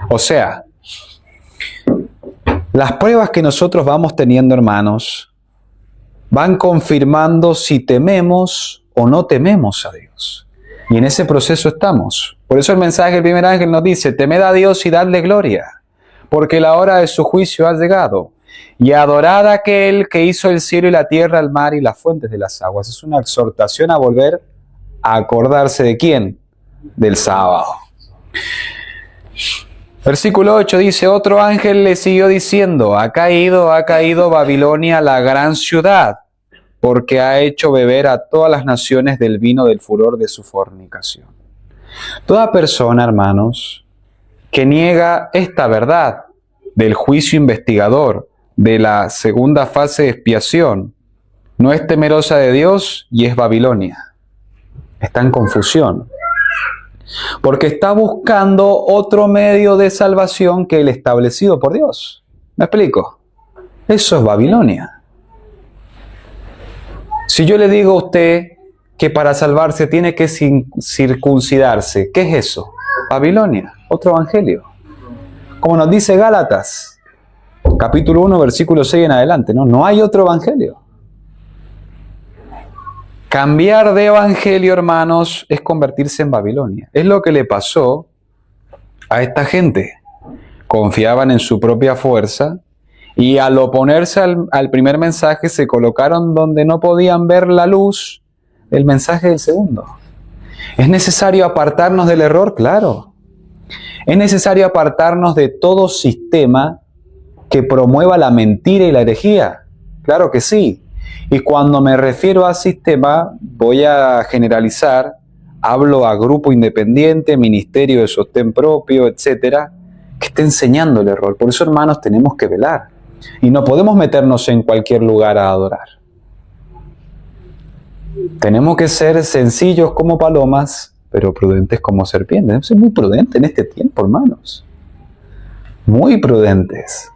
O sea, las pruebas que nosotros vamos teniendo, hermanos, van confirmando si tememos o no tememos a Dios. Y en ese proceso estamos. Por eso el mensaje del primer ángel nos dice: temed a Dios y dadle gloria, porque la hora de su juicio ha llegado. Y adorad a aquel que hizo el cielo y la tierra, el mar y las fuentes de las aguas. Es una exhortación a volver a acordarse ¿de quién? Del sábado. Versículo 8 dice: otro ángel le siguió diciendo: ha caído Babilonia, la gran ciudad, porque ha hecho beber a todas las naciones del vino del furor de su fornicación. Toda persona, hermanos, que niega esta verdad del juicio investigador, de la segunda fase de expiación, no es temerosa de Dios y es Babilonia. Está en confusión. Porque está buscando otro medio de salvación que el establecido por Dios. ¿Me explico? Eso es Babilonia. Si yo le digo a usted que para salvarse tiene que circuncidarse, ¿qué es eso? Babilonia, otro evangelio. Como nos dice Gálatas, capítulo 1, versículo 6 en adelante, ¿no? No hay otro evangelio. Cambiar de evangelio, hermanos, es convertirse en Babilonia. Es lo que le pasó a esta gente. Confiaban en su propia fuerza y al oponerse al primer mensaje se colocaron donde no podían ver la luz del mensaje del segundo. ¿Es necesario apartarnos del error? Claro. ¿Es necesario apartarnos de todo sistema que promueva la mentira y la herejía? Claro que sí. Y cuando me refiero a sistema, voy a generalizar, hablo a grupo independiente, ministerio de sostén propio, etcétera, que esté enseñando el error. Por eso, hermanos, tenemos que velar. Y no podemos meternos en cualquier lugar a adorar. Tenemos que ser sencillos como palomas, pero prudentes como serpientes. Debemos ser muy prudentes en este tiempo, hermanos. Muy prudentes.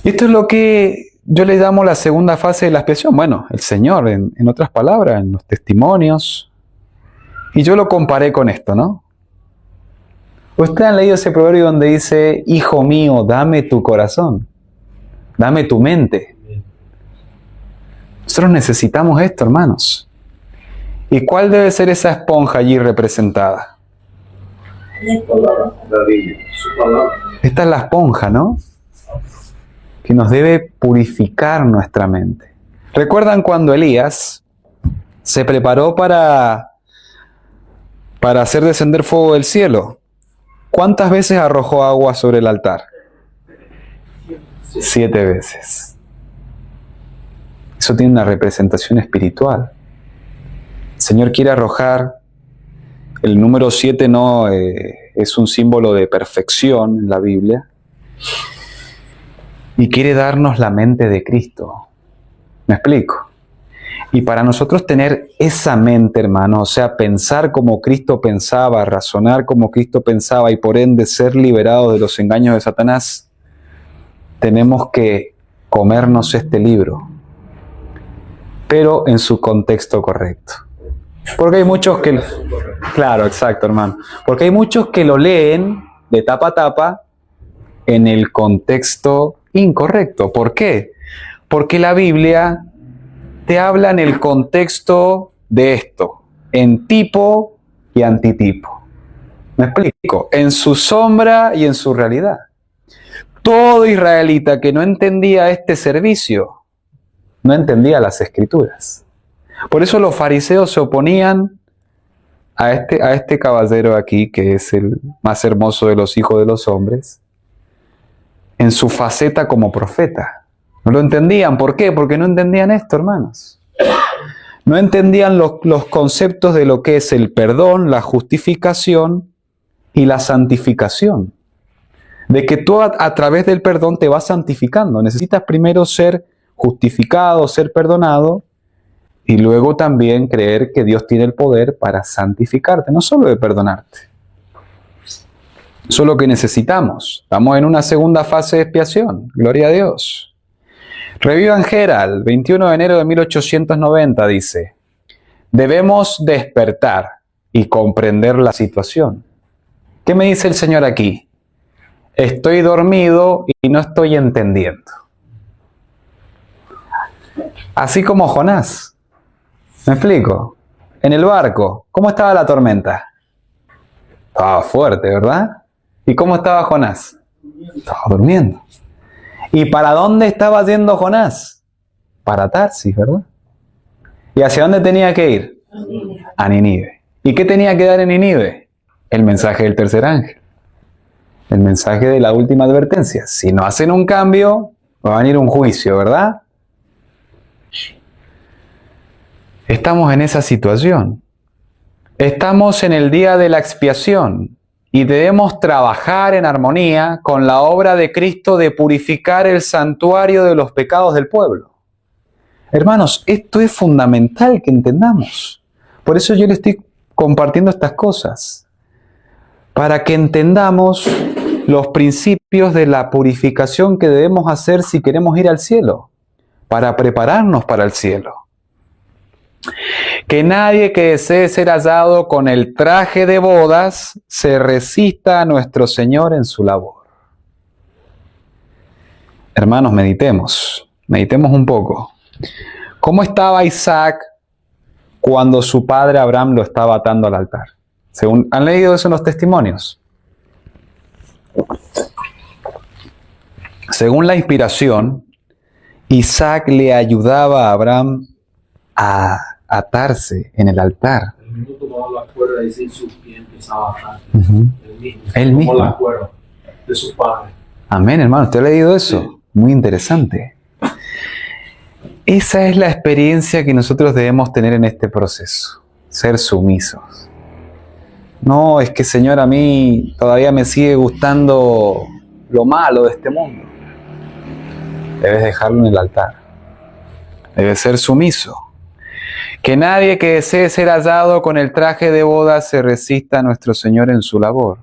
Esto es lo que yo le llamo la segunda fase de la expiación. Bueno, el Señor, en otras palabras, en los testimonios, Y yo lo comparé con esto, ¿no? Ustedes han leído ese proverbio donde dice, hijo mío, dame tu corazón, dame tu mente. Nosotros necesitamos esto, hermanos. ¿Y cuál debe ser esa esponja allí representada? Su palabra. Esta es la esponja, ¿no? Que nos debe purificar nuestra mente. ¿Recuerdan cuando Elías se preparó para hacer descender fuego del cielo? ¿Cuántas veces arrojó agua sobre el altar? 7 veces. Eso tiene una representación espiritual. El Señor quiere arrojar, el número 7 no es un símbolo de perfección en la Biblia, y quiere darnos la mente de Cristo. ¿Me explico? Y para nosotros tener esa mente, hermano, o sea, pensar como Cristo pensaba, razonar como Cristo pensaba y por ende ser liberados de los engaños de Satanás, tenemos que comernos este libro, pero en su contexto correcto. Porque hay muchos que... Claro, exacto, hermano. Porque hay muchos que lo leen de tapa a tapa en el contexto incorrecto. ¿Por qué? Porque la Biblia te habla en el contexto de esto, en tipo y antitipo. ¿Me explico? En su sombra y en su realidad. Todo israelita que no entendía este servicio, no entendía las Escrituras. Por eso los fariseos se oponían a este caballero aquí, que es el más hermoso de los hijos de los hombres, en su faceta como profeta. No lo entendían. ¿Por qué? Porque no entendían esto, hermanos. No entendían los conceptos de lo que es el perdón, la justificación y la santificación. De que tú a través del perdón te vas santificando. Necesitas primero ser justificado, ser perdonado, y luego también creer que Dios tiene el poder para santificarte, no solo de perdonarte. Eso es lo que necesitamos. Estamos en una segunda fase de expiación. Gloria a Dios. Review and Herald, 21 de enero de 1890, dice: debemos despertar y comprender la situación. ¿Qué me dice el Señor aquí? Estoy dormido y no estoy entendiendo. Así como Jonás. ¿Me explico? En el barco, ¿cómo estaba la tormenta? Estaba fuerte, ¿verdad? ¿Y cómo estaba Jonás? Estaba durmiendo. ¿Y para dónde estaba yendo Jonás? Para Tarsis, ¿verdad? ¿Y hacia dónde tenía que ir? A Nínive. ¿Y qué tenía que dar en Nínive? El mensaje del tercer ángel. El mensaje de la última advertencia. Si no hacen un cambio, va a venir un juicio, ¿verdad? Estamos en esa situación. Estamos en el día de la expiación y debemos trabajar en armonía con la obra de Cristo de purificar el santuario de los pecados del pueblo. Hermanos, esto es fundamental que entendamos. Por eso yo les estoy compartiendo estas cosas. Para que entendamos los principios de la purificación que debemos hacer si queremos ir al cielo. Para prepararnos para el cielo. Que nadie que desee ser hallado con el traje de bodas se resista a nuestro Señor en su labor. Hermanos, meditemos un poco. ¿Cómo estaba Isaac cuando su padre Abraham lo estaba atando al altar? ¿Han leído eso en los testimonios? Según la inspiración, Isaac le ayudaba a Abraham a atarse en el altar. El mismo tomaba la cuerda y sin su pie empezaba a atar. Él mismo. Tomó la cuerda de su padre. Amén, hermano. ¿Usted ha leído eso? Sí. Muy interesante. Esa es la experiencia que nosotros debemos tener en este proceso. Ser sumisos. No, es que Señor, a mí todavía me sigue gustando lo malo de este mundo. Debes dejarlo en el altar. Debes ser sumiso. Que nadie que desee ser hallado con el traje de bodas se resista a nuestro Señor en su labor.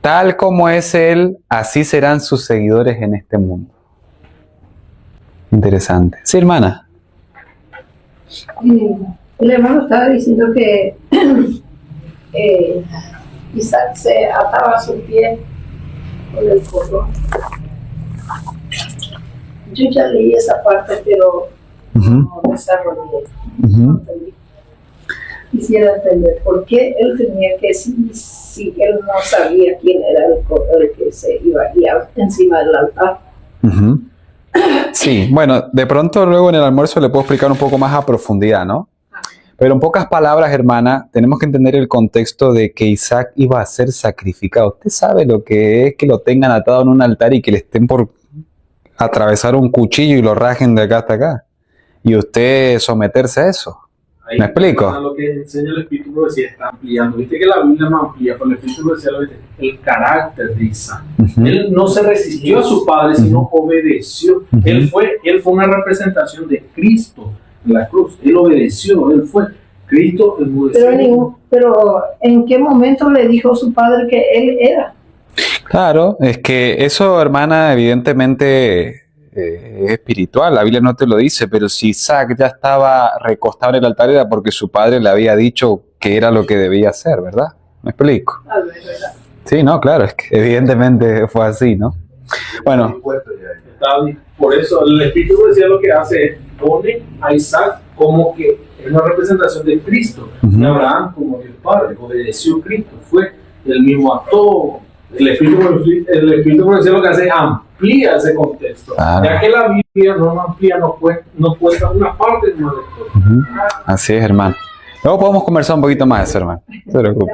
Tal como es Él, así serán sus seguidores en este mundo. Interesante. Sí, hermana. El hermano estaba diciendo que Isaac se ataba su pie con el cordón. Yo ya leí esa parte, pero no desarrollé. No entendí. Quisiera entender por qué él tenía que, si él no sabía quién era el que se iba a guiar encima del altar. Sí, bueno, de pronto luego en el almuerzo le puedo explicar un poco más a profundidad, ¿no? Pero en pocas palabras, hermana, tenemos que entender el contexto de que Isaac iba a ser sacrificado. ¿Usted sabe lo que es que lo tengan atado en un altar y que le estén por atravesar un cuchillo y lo rajen de acá hasta acá? Y usted someterse a eso. Ahí ¿Me explico? Lo que enseña el Espíritu Profecía está ampliando. Viste que la Biblia no amplía, pero el Espíritu Profecía lo dice, el carácter de Isaac. Él no se resistió a su padre, sino obedeció. Él fue una representación de Cristo en la cruz. Él obedeció, él fue. Cristo enmudeció. Pero ¿en qué momento le dijo su padre que él era? Claro, es que eso, hermana, evidentemente es espiritual. La Biblia no te lo dice, pero si Isaac ya estaba recostado en el altar era porque su padre le había dicho que era lo que debía hacer, ¿verdad? ¿Me explico? ¿Verdad? Sí, no, claro, es que evidentemente fue así, ¿no? Bueno. Por eso el Espíritu decía lo que hace es pone a Isaac como que es una representación de Cristo. Y Abraham como Dios Padre, obedeció a Cristo, fue el mismo acto. El Espíritu decía lo que hace es amplía ese contexto. Ya que la Biblia no amplía, no cuenta una parte de una lectura. Así es, hermano. Luego podemos conversar un poquito más de eso, hermano. No se preocupe.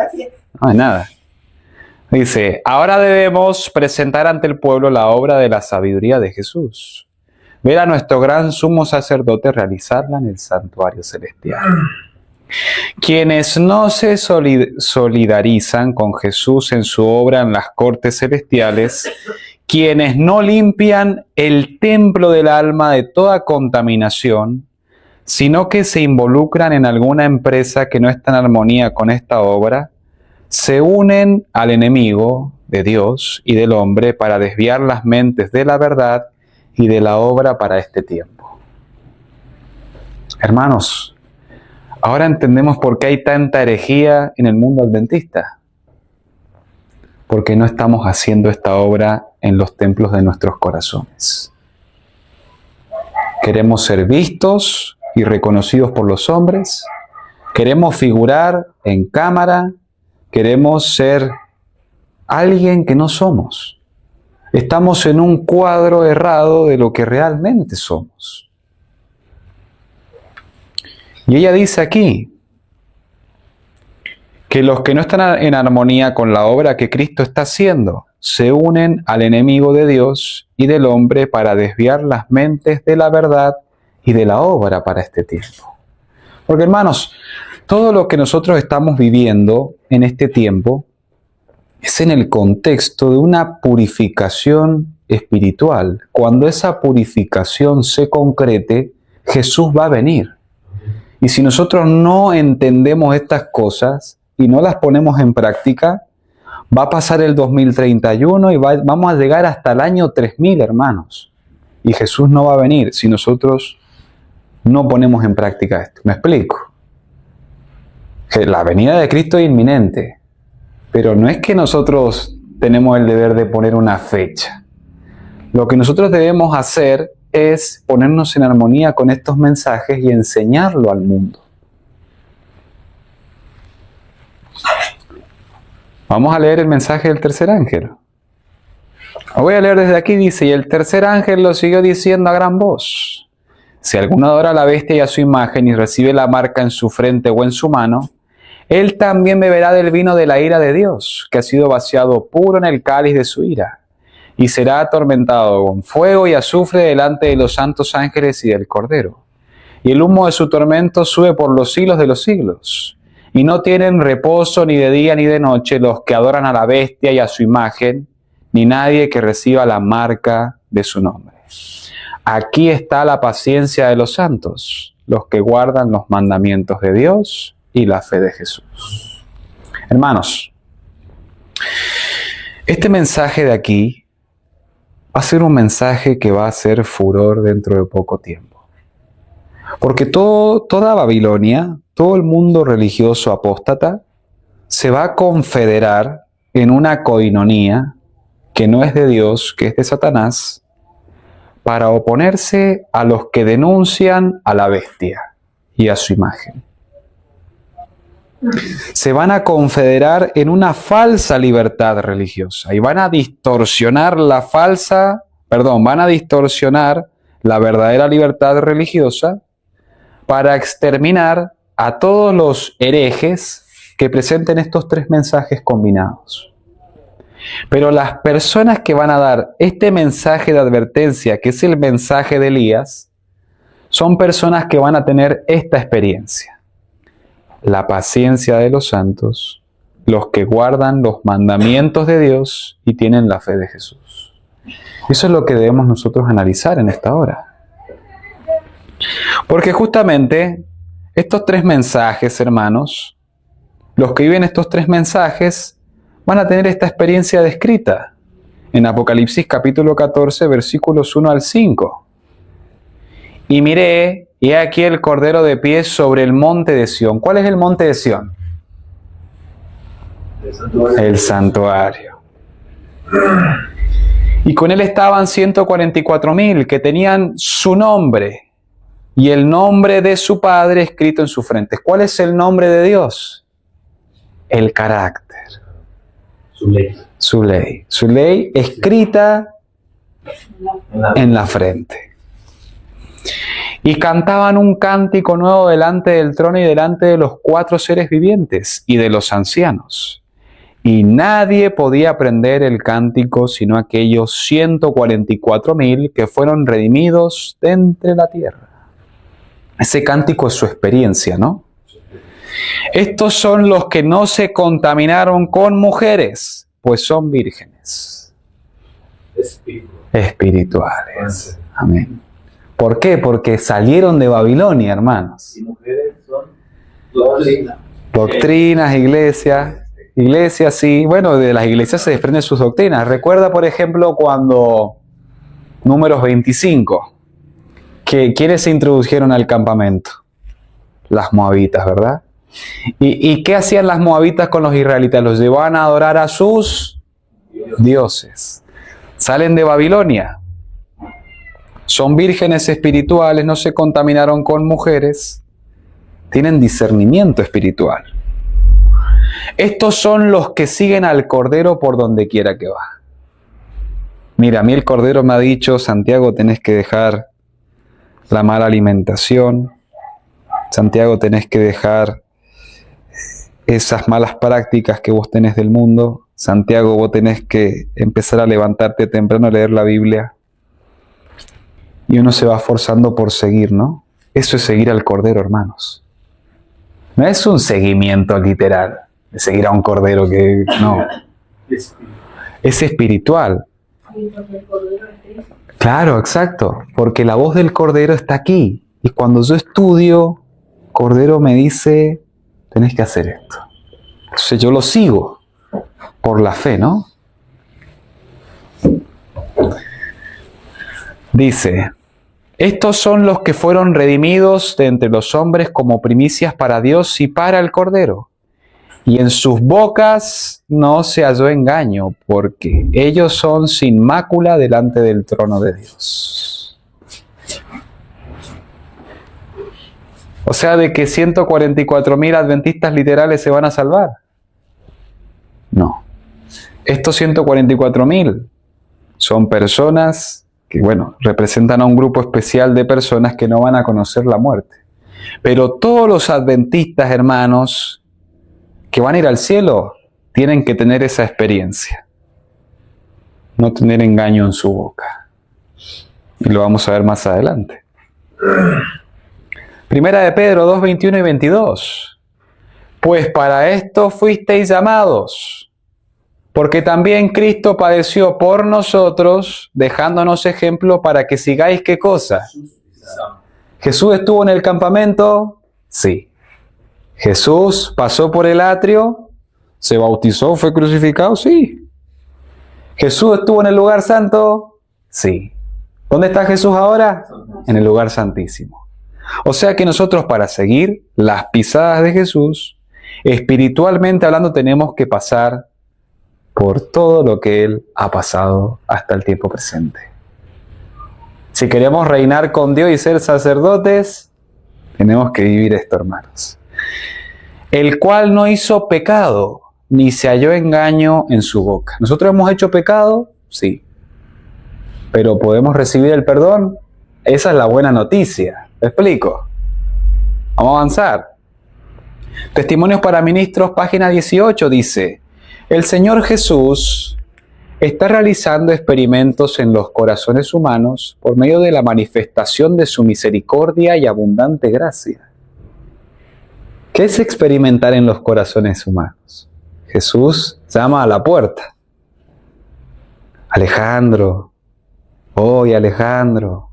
No hay nada. Dice, ahora debemos presentar ante el pueblo la obra de la sabiduría de Jesús. Ver a nuestro gran sumo sacerdote realizarla en el santuario celestial. Quienes no se solidarizan con Jesús en su obra en las cortes celestiales, quienes no limpian el templo del alma de toda contaminación, sino que se involucran en alguna empresa que no está en armonía con esta obra, se unen al enemigo de Dios y del hombre para desviar las mentes de la verdad y de la obra para este tiempo. Hermanos, ahora entendemos por qué hay tanta herejía en el mundo adventista. Porque no estamos haciendo esta obra en los templos de nuestros corazones. Queremos ser vistos y reconocidos por los hombres. Queremos figurar en cámara. Queremos ser alguien que no somos. Estamos en un cuadro errado de lo que realmente somos. Y ella dice aquí que los que no están en armonía con la obra que Cristo está haciendo se unen al enemigo de Dios y del hombre para desviar las mentes de la verdad y de la obra para este tiempo. Porque, hermanos, todo lo que nosotros estamos viviendo en este tiempo es en el contexto de una purificación espiritual. Cuando esa purificación se concrete, Jesús va a venir. Y si nosotros no entendemos estas cosas y no las ponemos en práctica, va a pasar el 2031 y vamos a llegar hasta el año 3000, hermanos. Y Jesús no va a venir si nosotros no ponemos en práctica esto. ¿Me explico? Que la venida de Cristo es inminente, pero no es que nosotros tenemos el deber de poner una fecha. Lo que nosotros debemos hacer es ponernos en armonía con estos mensajes y enseñarlo al mundo. Vamos a leer el mensaje del tercer ángel. Lo voy a leer desde aquí, dice, y el tercer ángel lo siguió diciendo a gran voz. Si alguno adora a la bestia y a su imagen y recibe la marca en su frente o en su mano, él también beberá del vino de la ira de Dios, que ha sido vaciado puro en el cáliz de su ira, y será atormentado con fuego y azufre delante de los santos ángeles y del Cordero. Y el humo de su tormento sube por los siglos de los siglos. Y no tienen reposo ni de día ni de noche los que adoran a la bestia y a su imagen, ni nadie que reciba la marca de su nombre. Aquí está la paciencia de los santos, los que guardan los mandamientos de Dios y la fe de Jesús. Hermanos, este mensaje de aquí va a ser un mensaje que va a ser furor dentro de poco tiempo. Porque toda Babilonia, todo el mundo religioso apóstata, se va a confederar en una coinonía que no es de Dios, que es de Satanás, para oponerse a los que denuncian a la bestia y a su imagen. Se van a confederar en una falsa libertad religiosa y van a distorsionar van a distorsionar la verdadera libertad religiosa para exterminar a todos los herejes que presenten estos tres mensajes combinados. Pero las personas que van a dar este mensaje de advertencia, que es el mensaje de Elías, son personas que van a tener esta experiencia: la paciencia de los santos, los que guardan los mandamientos de Dios y tienen la fe de Jesús. Eso es lo que debemos nosotros analizar en esta hora. Porque justamente estos tres mensajes, hermanos, los que viven estos tres mensajes van a tener esta experiencia descrita en Apocalipsis capítulo 14, versículos 1 al 5. Y miré, y he aquí el Cordero de pie sobre el monte de Sión. ¿Cuál es el monte de Sión? El santuario. Y con él estaban 144,000 que tenían su nombre y el nombre de su Padre escrito en sus frentes. ¿Cuál es el nombre de Dios? El carácter. Su ley. Su ley. Su ley escrita en la frente. Y cantaban un cántico nuevo delante del trono y delante de los 4 seres vivientes y de los ancianos. Y nadie podía aprender el cántico sino aquellos 144,000 que fueron redimidos de entre la tierra. Ese cántico es su experiencia, ¿no? Estos son los que no se contaminaron con mujeres, pues son vírgenes. Espirituales. Amén. ¿Por qué? Porque salieron de Babilonia, hermanos. Y mujeres son doctrinas. Doctrinas, iglesias, sí. Bueno, de las iglesias se desprenden sus doctrinas. Recuerda, por ejemplo, cuando Números 25, ¿quiénes se introdujeron al campamento? Las moabitas, ¿verdad? ¿Y qué hacían las moabitas con los israelitas? Los llevaban a adorar a sus dioses. Salen de Babilonia. Son vírgenes espirituales, no se contaminaron con mujeres. Tienen discernimiento espiritual. Estos son los que siguen al Cordero por donde quiera que va. Mira, a mí el Cordero me ha dicho: Santiago, tenés que dejar la mala alimentación. Santiago, tenés que dejar esas malas prácticas que vos tenés del mundo. Santiago, vos tenés que empezar a levantarte temprano a leer la Biblia. Y uno se va esforzando por seguir, ¿no? Eso es seguir al Cordero, hermanos. No es un seguimiento literal, de seguir a un Cordero que no. Es espiritual. Claro, exacto. Porque la voz del Cordero está aquí. Y cuando yo estudio, Cordero me dice: tenés que hacer esto. Entonces yo lo sigo por la fe, ¿no? Dice: estos son los que fueron redimidos de entre los hombres como primicias para Dios y para el Cordero. Y en sus bocas no se halló engaño, porque ellos son sin mácula delante del trono de Dios. O sea, ¿de que 144,000 adventistas literales se van a salvar? No. Estos 144,000 son personas que, bueno, representan a un grupo especial de personas que no van a conocer la muerte. Pero todos los adventistas, hermanos, que van a ir al cielo, tienen que tener esa experiencia. No tener engaño en su boca. Y lo vamos a ver más adelante. Primera de Pedro 2, 21 y 22. Pues para esto fuisteis llamados, porque también Cristo padeció por nosotros, dejándonos ejemplo para que sigáis ¿qué cosa? ¿Jesús estuvo en el campamento? Sí. ¿Jesús pasó por el atrio? ¿Se bautizó? ¿Fue crucificado? Sí. ¿Jesús estuvo en el lugar santo? Sí. ¿Dónde está Jesús ahora? En el lugar santísimo. O sea que nosotros, para seguir las pisadas de Jesús, Espiritualmente hablando, tenemos que pasar por todo lo que Él ha pasado hasta el tiempo presente. Si queremos reinar con Dios y ser sacerdotes, tenemos que vivir esto, hermanos. El cual no hizo pecado, ni se halló engaño en su boca. ¿Nosotros hemos hecho pecado? Sí. ¿Pero podemos recibir el perdón? Esa es la buena noticia. ¿Me explico? Vamos a avanzar. Testimonios para Ministros, página 18, dice: el Señor Jesús está realizando experimentos en los corazones humanos por medio de la manifestación de su misericordia y abundante gracia. ¿Qué es experimentar en los corazones humanos? Jesús llama a la puerta. Alejandro, hoy Alejandro.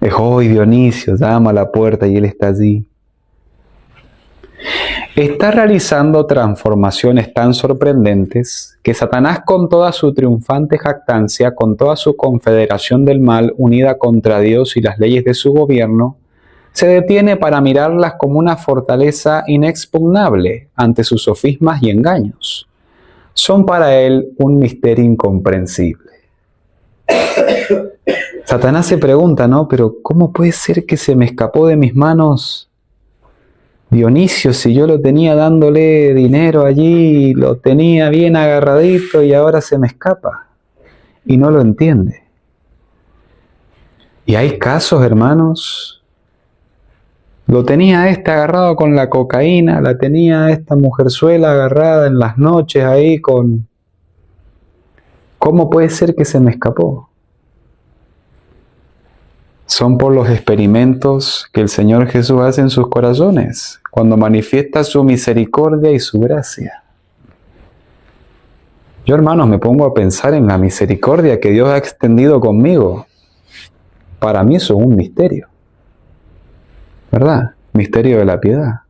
Es hoy Dionisio, llama a la puerta y él está allí. Está realizando transformaciones tan sorprendentes que Satanás, con toda su triunfante jactancia, con toda su confederación del mal unida contra Dios y las leyes de su gobierno, se detiene para mirarlas como una fortaleza inexpugnable ante sus sofismas y engaños. Son para él un misterio incomprensible. Satanás se pregunta, ¿no? Pero ¿cómo puede ser que se me escapó de mis manos Dionisio si yo lo tenía dándole dinero allí, lo tenía bien agarradito y ahora se me escapa? Y no lo entiende. Y hay casos, hermanos, lo tenía agarrado con la cocaína, la tenía esta mujerzuela agarrada en las noches ahí con... ¿Cómo puede ser que se me escapó? Son por los experimentos que el Señor Jesús hace en sus corazones, cuando manifiesta su misericordia y su gracia. Yo, hermanos, me pongo a pensar en la misericordia que Dios ha extendido conmigo. Para mí eso es un misterio, ¿verdad? Misterio de la piedad.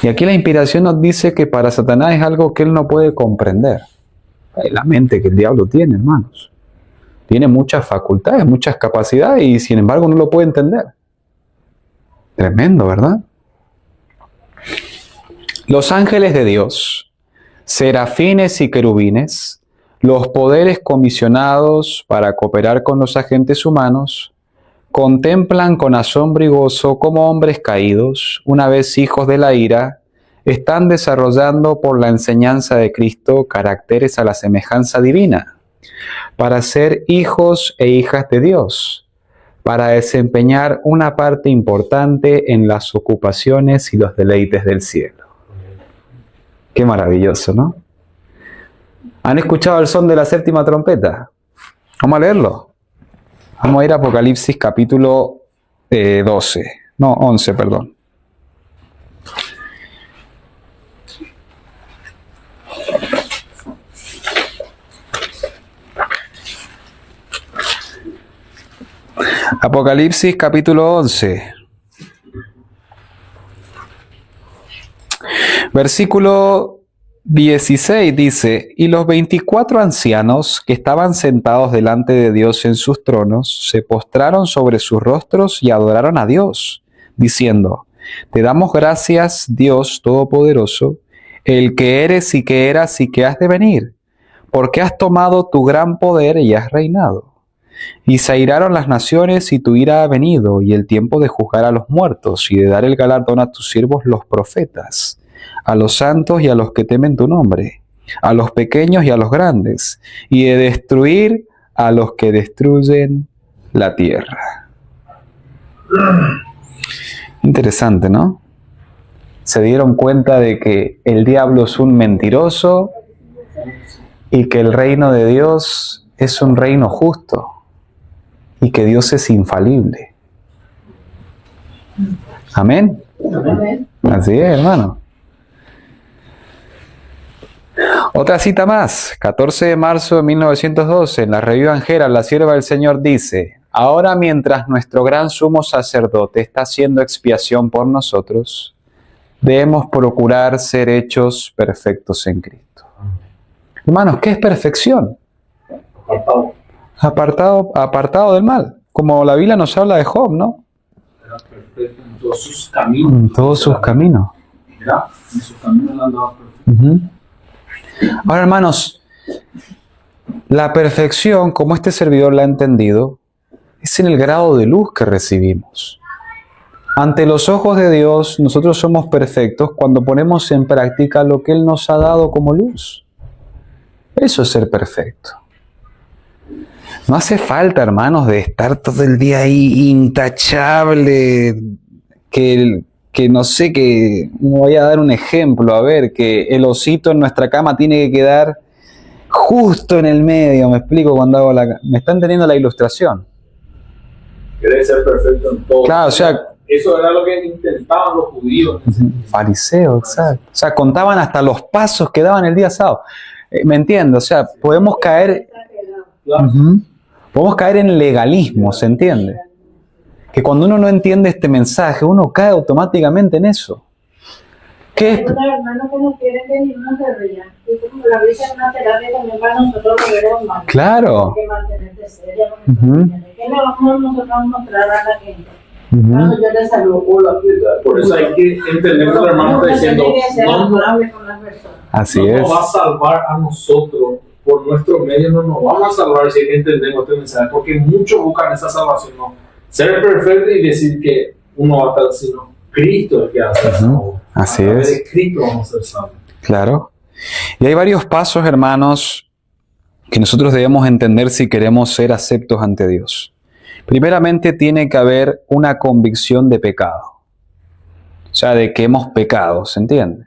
Y aquí la inspiración nos dice que para Satanás es algo que él no puede comprender. La mente que el diablo tiene, hermanos. Tiene muchas facultades, muchas capacidades y sin embargo no lo puede entender. Tremendo, ¿verdad? Los ángeles de Dios, serafines y querubines, los poderes comisionados para cooperar con los agentes humanos, contemplan con asombro y gozo cómo hombres caídos, una vez hijos de la ira, están desarrollando por la enseñanza de Cristo caracteres a la semejanza divina, para ser hijos e hijas de Dios, para desempeñar una parte importante en las ocupaciones y los deleites del cielo. Qué maravilloso, ¿no? ¿Han escuchado el son de la séptima trompeta? Vamos a leerlo. Vamos a ir a Apocalipsis capítulo 11, perdón. Apocalipsis capítulo 11. Versículo 16 dice: y los 24 ancianos que estaban sentados delante de Dios en sus tronos, se postraron sobre sus rostros y adoraron a Dios, diciendo: te damos gracias, Dios Todopoderoso, el que eres y que eras y que has de venir, porque has tomado tu gran poder y has reinado. Y se airaron las naciones y tu ira ha venido, y el tiempo de juzgar a los muertos y de dar el galardón a tus siervos los profetas, a los santos y a los que temen tu nombre, a los pequeños y a los grandes, y de destruir a los que destruyen la tierra. Interesante, ¿no? Se dieron cuenta de que el diablo es un mentiroso y que el reino de Dios es un reino justo y que Dios es infalible. Amén. Amén. Así es, hermano. Otra cita más, 14 de marzo de 1912, en la Revista Angera, la sierva del Señor dice: ahora, mientras nuestro gran sumo sacerdote está haciendo expiación por nosotros, debemos procurar ser hechos perfectos en Cristo. Hermanos, ¿qué es perfección? Apartado del mal, como la Biblia nos habla de Job, ¿no? Era perfecto en todos sus caminos. En todos sus caminos. Mira, en sus caminos él andaba perfecto. Ujú. Ahora, hermanos, la perfección, como este servidor la ha entendido, es en el grado de luz que recibimos. Ante los ojos de Dios, nosotros somos perfectos cuando ponemos en práctica lo que Él nos ha dado como luz. Eso es ser perfecto. No hace falta, hermanos, de estar todo el día ahí intachable, que no sé, que voy a dar un ejemplo, a ver, que el osito en nuestra cama tiene que quedar justo en el medio, me explico cuando hago ¿me están entendiendo la ilustración? Quiere ser perfecto en todo. Claro, o sea, eso era lo que intentaban los judíos. fariseo, exacto. O sea, contaban hasta los pasos que daban el día sábado. ¿Me entiendes? O sea, podemos caer... Claro. Podemos caer en legalismo, ¿se entiende? Que cuando uno no entiende este mensaje, uno cae automáticamente en eso. ¿Qué es? Los hermanos que no quieren que ninguno se ría. Y como la risa es una terapia también para nosotros los seres humanos. Claro. Hay que mantenerte seria. ¿Qué le vamos nosotros a mostrar a la gente? Ujú. Cuando yo les saludo, hola. Por eso hay que entender que el hermano está diciendo, Tiene que ser no amable con las personas. Así no es. nos va a salvar a nosotros, por nuestro medio no nos vamos a salvar si entendemos este mensaje, porque muchos buscan esa salvación, no ser perfecto y decir que uno va a estar, sino Cristo es que hace eso. Así A través es. de Cristo vamos a ser salvos. Claro. Y hay varios pasos, hermanos, que nosotros debemos entender si queremos ser aceptos ante Dios. Primeramente tiene que haber una convicción de pecado. O sea, de que hemos pecado, ¿se entiende?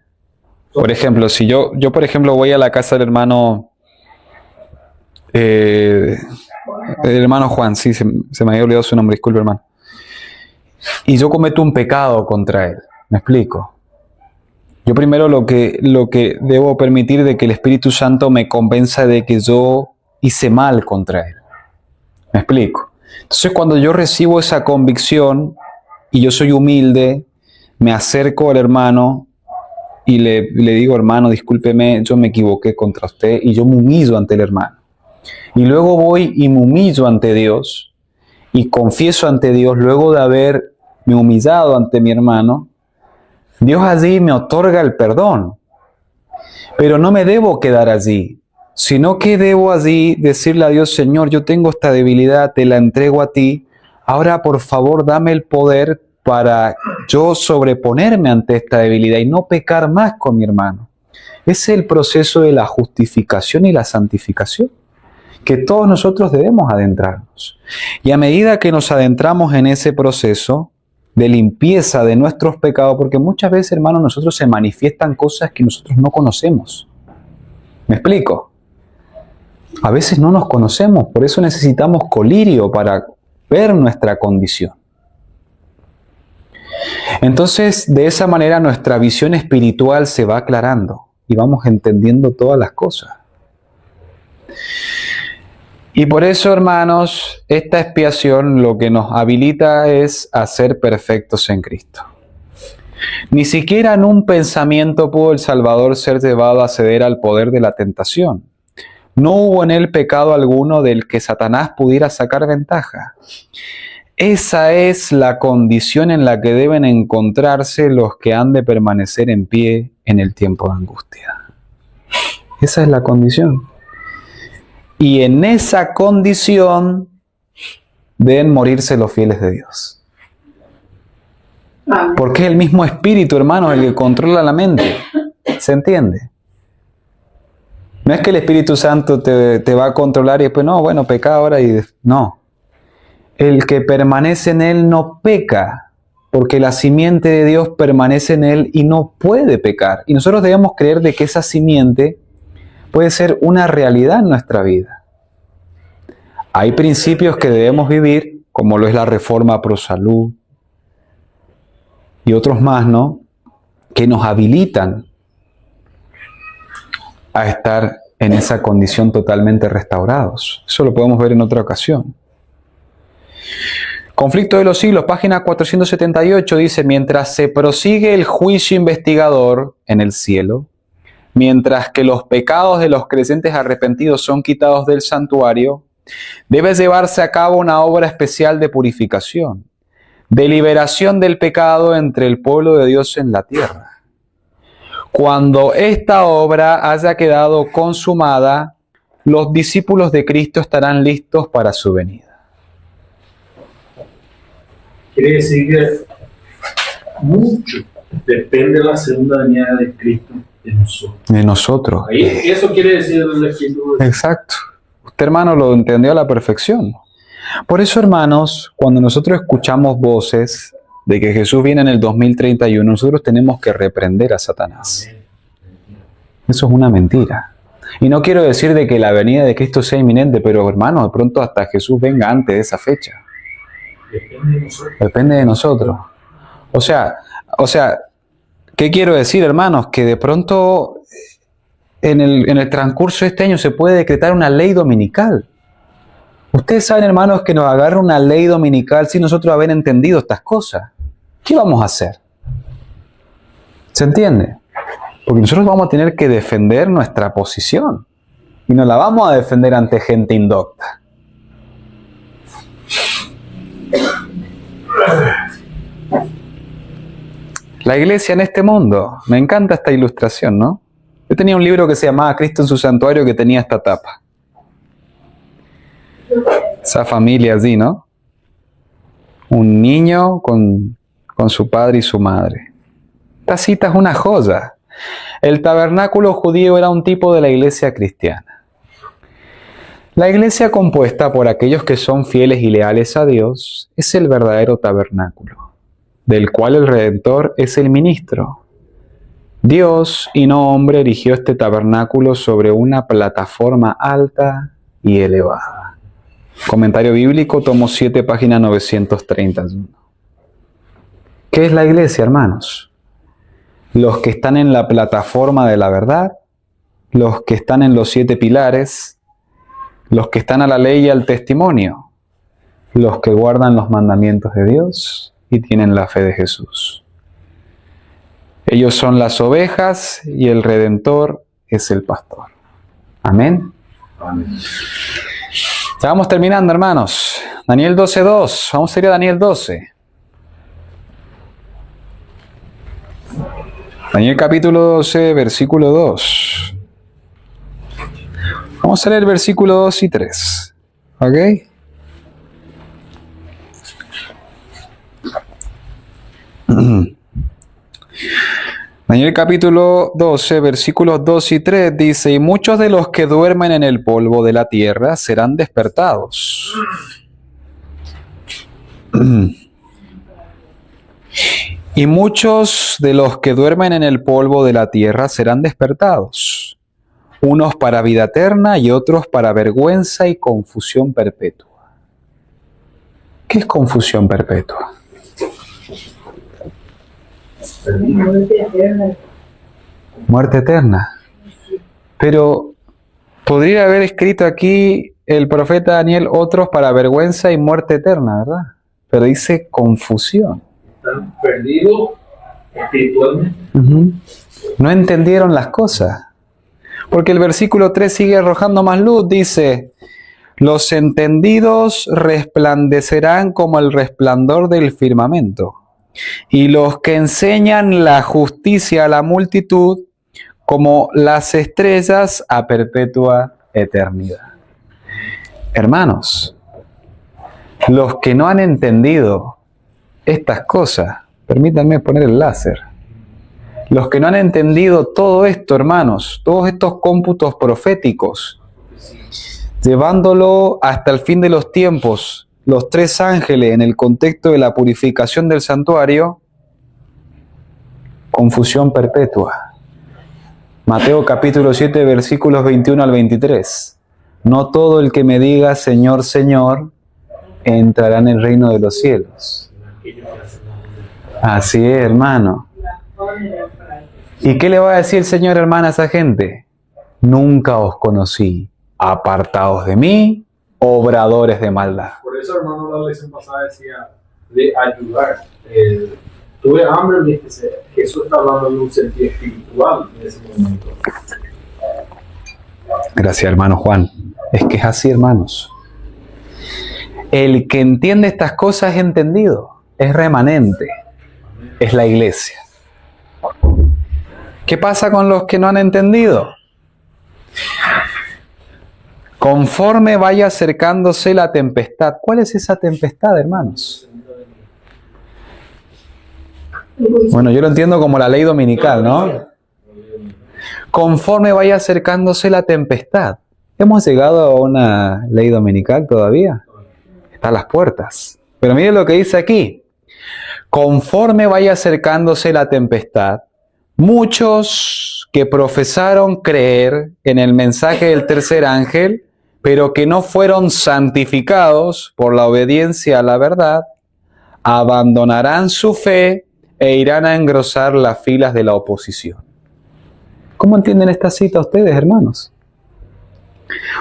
Por ejemplo, si yo por ejemplo, voy a la casa del hermano Juan, sí, se me había olvidado su nombre, disculpe, hermano. Y yo cometo un pecado contra él, ¿me explico? Yo primero lo que debo permitir de que el Espíritu Santo me convenza de que yo hice mal contra él. ¿Me explico? Entonces, cuando yo recibo esa convicción y yo soy humilde, me acerco al hermano y le digo, hermano, discúlpeme, yo me equivoqué contra usted, y yo me humillo ante el hermano. Y luego voy y me humillo ante Dios y confieso ante Dios, luego de haberme humillado ante mi hermano, Dios allí me otorga el perdón. Pero no me debo quedar allí, sino que debo allí decirle a Dios, Señor, yo tengo esta debilidad, te la entrego a ti, ahora por favor dame el poder para yo sobreponerme ante esta debilidad y no pecar más con mi hermano. Ese es el proceso de la justificación y la santificación que todos nosotros debemos adentrarnos. Y a medida que nos adentramos en ese proceso de limpieza de nuestros pecados, porque muchas veces, hermanos, nosotros se manifiestan cosas que nosotros no conocemos. ¿Me explico? A veces no nos conocemos, por eso necesitamos colirio para ver nuestra condición. Entonces, de esa manera nuestra visión espiritual se va aclarando y vamos entendiendo todas las cosas. Y por eso, hermanos, esta expiación lo que nos habilita es a ser perfectos en Cristo. Ni siquiera en un pensamiento pudo el Salvador ser llevado a ceder al poder de la tentación. No hubo en él pecado alguno del que Satanás pudiera sacar ventaja. Esa es la condición en la que deben encontrarse los que han de permanecer en pie en el tiempo de angustia. Esa es la condición. Y en esa condición deben morirse los fieles de Dios. Porque es el mismo Espíritu, hermano, el que controla la mente. ¿Se entiende? No es que el Espíritu Santo te va a controlar y después, no, bueno, peca ahora y... No. El que permanece en él no peca, porque la simiente de Dios permanece en él y no puede pecar. Y nosotros debemos creer de que esa simiente puede ser una realidad en nuestra vida. Hay principios que debemos vivir, como lo es la reforma pro salud y otros más, ¿no?, que nos habilitan a estar en esa condición totalmente restaurados. Eso lo podemos ver en otra ocasión. Conflicto de los siglos, página 478, dice: mientras se prosigue el juicio investigador en el cielo, mientras que los pecados de los creyentes arrepentidos son quitados del santuario, debe llevarse a cabo una obra especial de purificación. de liberación del pecado entre el pueblo de Dios en la tierra. Cuando esta obra haya quedado consumada, los discípulos de Cristo estarán listos para su venida. Quiere decir que mucho depende de la segunda venida de Cristo de nosotros. De nosotros. Ahí, eso quiere decir el Espíritu. Exacto. Usted, hermano, lo entendió a la perfección. Por eso, hermanos, cuando nosotros escuchamos voces de que Jesús viene en el 2031, nosotros tenemos que reprender a Satanás. Eso es una mentira. Y no quiero decir de que la venida de Cristo sea inminente, pero, hermanos, de pronto hasta Jesús venga antes de esa fecha. Depende de nosotros. Depende de nosotros. O sea, ¿qué quiero decir, hermanos? Que de pronto en el transcurso de este año se puede decretar una ley dominical. Ustedes saben, hermanos, que nos agarra una ley dominical sin nosotros haber entendido estas cosas. ¿Qué vamos a hacer? ¿Se entiende? Porque nosotros vamos a tener que defender nuestra posición. Y no la vamos a defender ante gente indocta. La iglesia en este mundo. Me encanta esta ilustración, ¿no? Yo tenía un libro que se llamaba Cristo en su santuario que tenía esta tapa. Esa familia así, ¿no? Un niño con su padre y su madre. Esta cita es una joya. El tabernáculo judío era un tipo de la iglesia cristiana. La iglesia compuesta por aquellos que son fieles y leales a Dios es el verdadero tabernáculo, del cual el Redentor es el ministro. Dios y no hombre erigió este tabernáculo sobre una plataforma alta y elevada. Comentario bíblico, tomo 7, página 931. ¿Qué es la iglesia, hermanos? Los que están en la plataforma de la verdad, los que están en los 7 pilares, los que están a la ley y al testimonio, los que guardan los mandamientos de Dios y tienen la fe de Jesús. Ellos son las ovejas y el Redentor es el pastor. Amén. Amén. Ya vamos terminando, hermanos. Daniel 12:2. Vamos a ir a Daniel 12. Daniel capítulo 12, versículo 2. Vamos a leer versículo 2 y 3. ¿Ok? Daniel capítulo 12, versículos 2 y 3 dice: y muchos de los que duermen en el polvo de la tierra serán despertados. Y muchos de los que duermen en el polvo de la tierra serán despertados, unos para vida eterna y otros para vergüenza y confusión perpetua. ¿Qué es confusión perpetua? Muerte eterna. Pero podría haber escrito aquí el profeta Daniel otros para vergüenza y muerte eterna, ¿verdad? Pero dice confusión. Están perdidos espiritualmente. No entendieron las cosas. Porque el versículo 3 sigue arrojando más luz. Dice: los entendidos resplandecerán como el resplandor del firmamento, y los que enseñan la justicia a la multitud como las estrellas a perpetua eternidad. Hermanos, los que no han entendido estas cosas, permítanme poner el láser. Los que no han entendido todo esto, hermanos, todos estos cómputos proféticos, llevándolo hasta el fin de los tiempos, los 3 ángeles en el contexto de la purificación del santuario, confusión perpetua. Mateo capítulo 7, versículos 21 al 23. No todo el que me diga Señor, Señor, entrará en el reino de los cielos. Así es, hermano. ¿Y qué le va a decir el Señor, hermana, a esa gente? Nunca os conocí, apartados de mí, obradores de maldad. Por eso, hermano, la lección pasada decía de ayudar. Tuve hambre, Jesús está hablando en un sentido espiritual en ese momento. Gracias, hermano Juan. Es que es así, hermanos. El que entiende estas cosas es entendido. es remanente, es la iglesia. ¿Qué pasa con los que no han entendido? Conforme vaya acercándose la tempestad. ¿Cuál es esa tempestad, hermanos? Bueno, yo lo entiendo como la ley dominical, ¿no? Conforme vaya acercándose la tempestad. ¿Hemos llegado a una ley dominical todavía? Está a las puertas. Pero miren lo que dice aquí. Conforme vaya acercándose la tempestad, muchos que profesaron creer en el mensaje del tercer ángel, pero que no fueron santificados por la obediencia a la verdad, abandonarán su fe e irán a engrosar las filas de la oposición. ¿Cómo entienden esta cita ustedes, hermanos?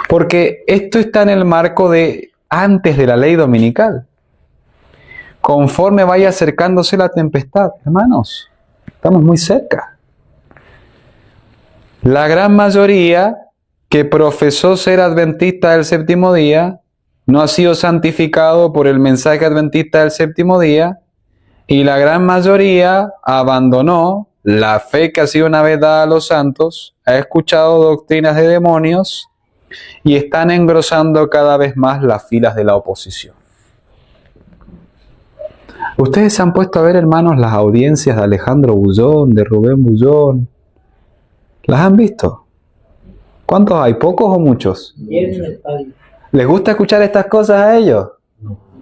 Porque esto está en el marco de antes de la ley dominical. Conforme vaya acercándose la tempestad, hermanos, estamos muy cerca. La gran mayoría que profesó ser adventista del séptimo día no ha sido santificado por el mensaje adventista del séptimo día, y la gran mayoría abandonó la fe que ha sido una vez dada a los santos, ha escuchado doctrinas de demonios y están engrosando cada vez más las filas de la oposición. Ustedes se han puesto a ver, hermanos, las audiencias de Alejandro Bullón, de Rubén Bullón. ¿Las han visto? ¿Cuántos hay? ¿Pocos o muchos? ¿Les gusta escuchar estas cosas a ellos?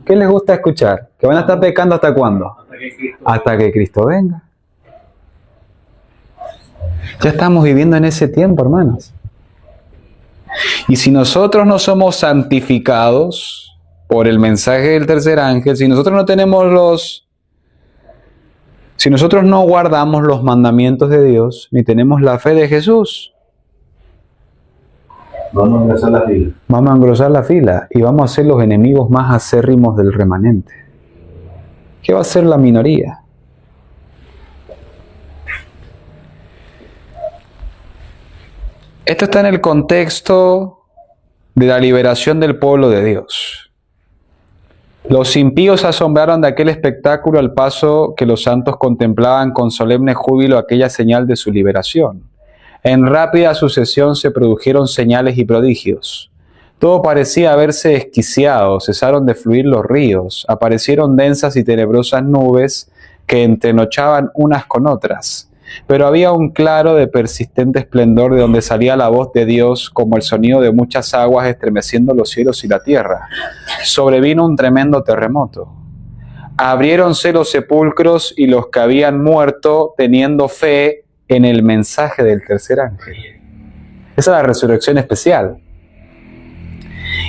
¿Qué les gusta escuchar? ¿Que van a estar pecando hasta cuándo? Hasta que Cristo venga. Ya estamos viviendo en ese tiempo, hermanos. Y si nosotros no somos santificados por el mensaje del tercer ángel, si nosotros no tenemos si nosotros no guardamos los mandamientos de Dios, ni tenemos la fe de Jesús, vamos a engrosar la fila. Vamos a engrosar la fila y vamos a ser los enemigos más acérrimos del remanente. ¿Qué va a ser la minoría? Esto está en el contexto de la liberación del pueblo de Dios. Los impíos se asombraron de aquel espectáculo al paso que los santos contemplaban con solemne júbilo aquella señal de su liberación. En rápida sucesión se produjeron señales y prodigios. Todo parecía haberse esquiciado, cesaron de fluir los ríos, aparecieron densas y tenebrosas nubes que entrenochaban unas con otras. Pero había un claro de persistente esplendor de donde salía la voz de Dios como el sonido de muchas aguas estremeciendo los cielos y la tierra. Sobrevino un tremendo terremoto. Abriéronse los sepulcros y los que habían muerto teniendo fe en el mensaje del tercer ángel. Esa es la resurrección especial.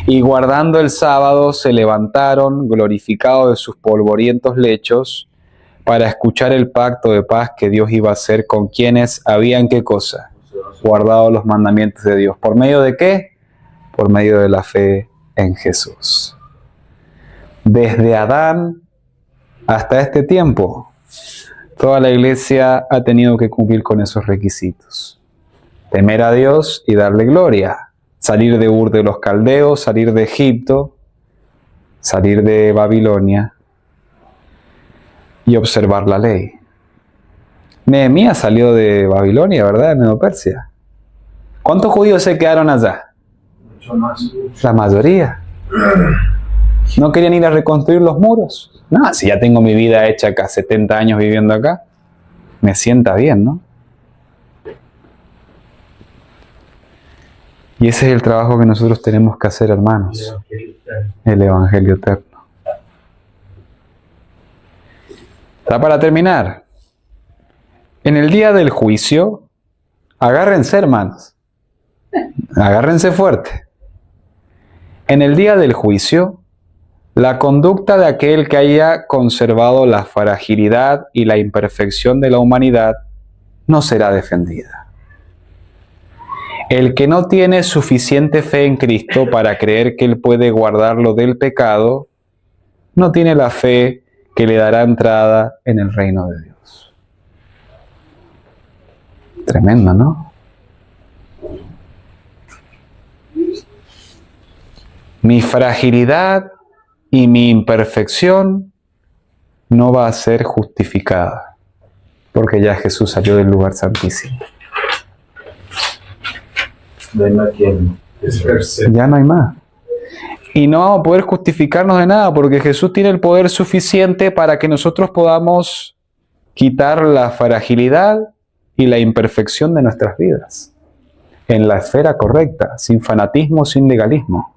Y guardando el sábado se levantaron glorificados de sus polvorientos lechos para escuchar el pacto de paz que Dios iba a hacer con quienes habían, ¿qué cosa? Guardado los mandamientos de Dios. ¿Por medio de qué? Por medio de la fe en Jesús. Desde Adán hasta este tiempo, toda la iglesia ha tenido que cumplir con esos requisitos. Temer a Dios y darle gloria. Salir de Ur de los Caldeos, salir de Egipto, salir de Babilonia y observar la ley. Nehemías salió de Babilonia, ¿verdad? De Medo-Persia. ¿Cuántos judíos se quedaron allá? Mucho más. La mayoría. ¿No querían ir a reconstruir los muros? No, si ya tengo mi vida hecha acá, 70 años viviendo acá, me sienta bien, ¿no? Y ese es el trabajo que nosotros tenemos que hacer, hermanos. El Evangelio eterno. ¿Está para terminar? En el día del juicio, agárrense, hermanos. Agárrense fuerte. En el día del juicio, la conducta de aquel que haya conservado la fragilidad y la imperfección de la humanidad no será defendida. El que no tiene suficiente fe en Cristo para creer que Él puede guardarlo del pecado, no tiene la fe que le dará entrada en el reino de Dios. Tremendo, ¿no? Mi fragilidad y mi imperfección no va a ser justificada, porque ya Jesús salió del lugar santísimo. Ya no hay más. Y no vamos a poder justificarnos de nada, porque Jesús tiene el poder suficiente para que nosotros podamos quitar la fragilidad y la imperfección de nuestras vidas, en la esfera correcta, sin fanatismo, sin legalismo.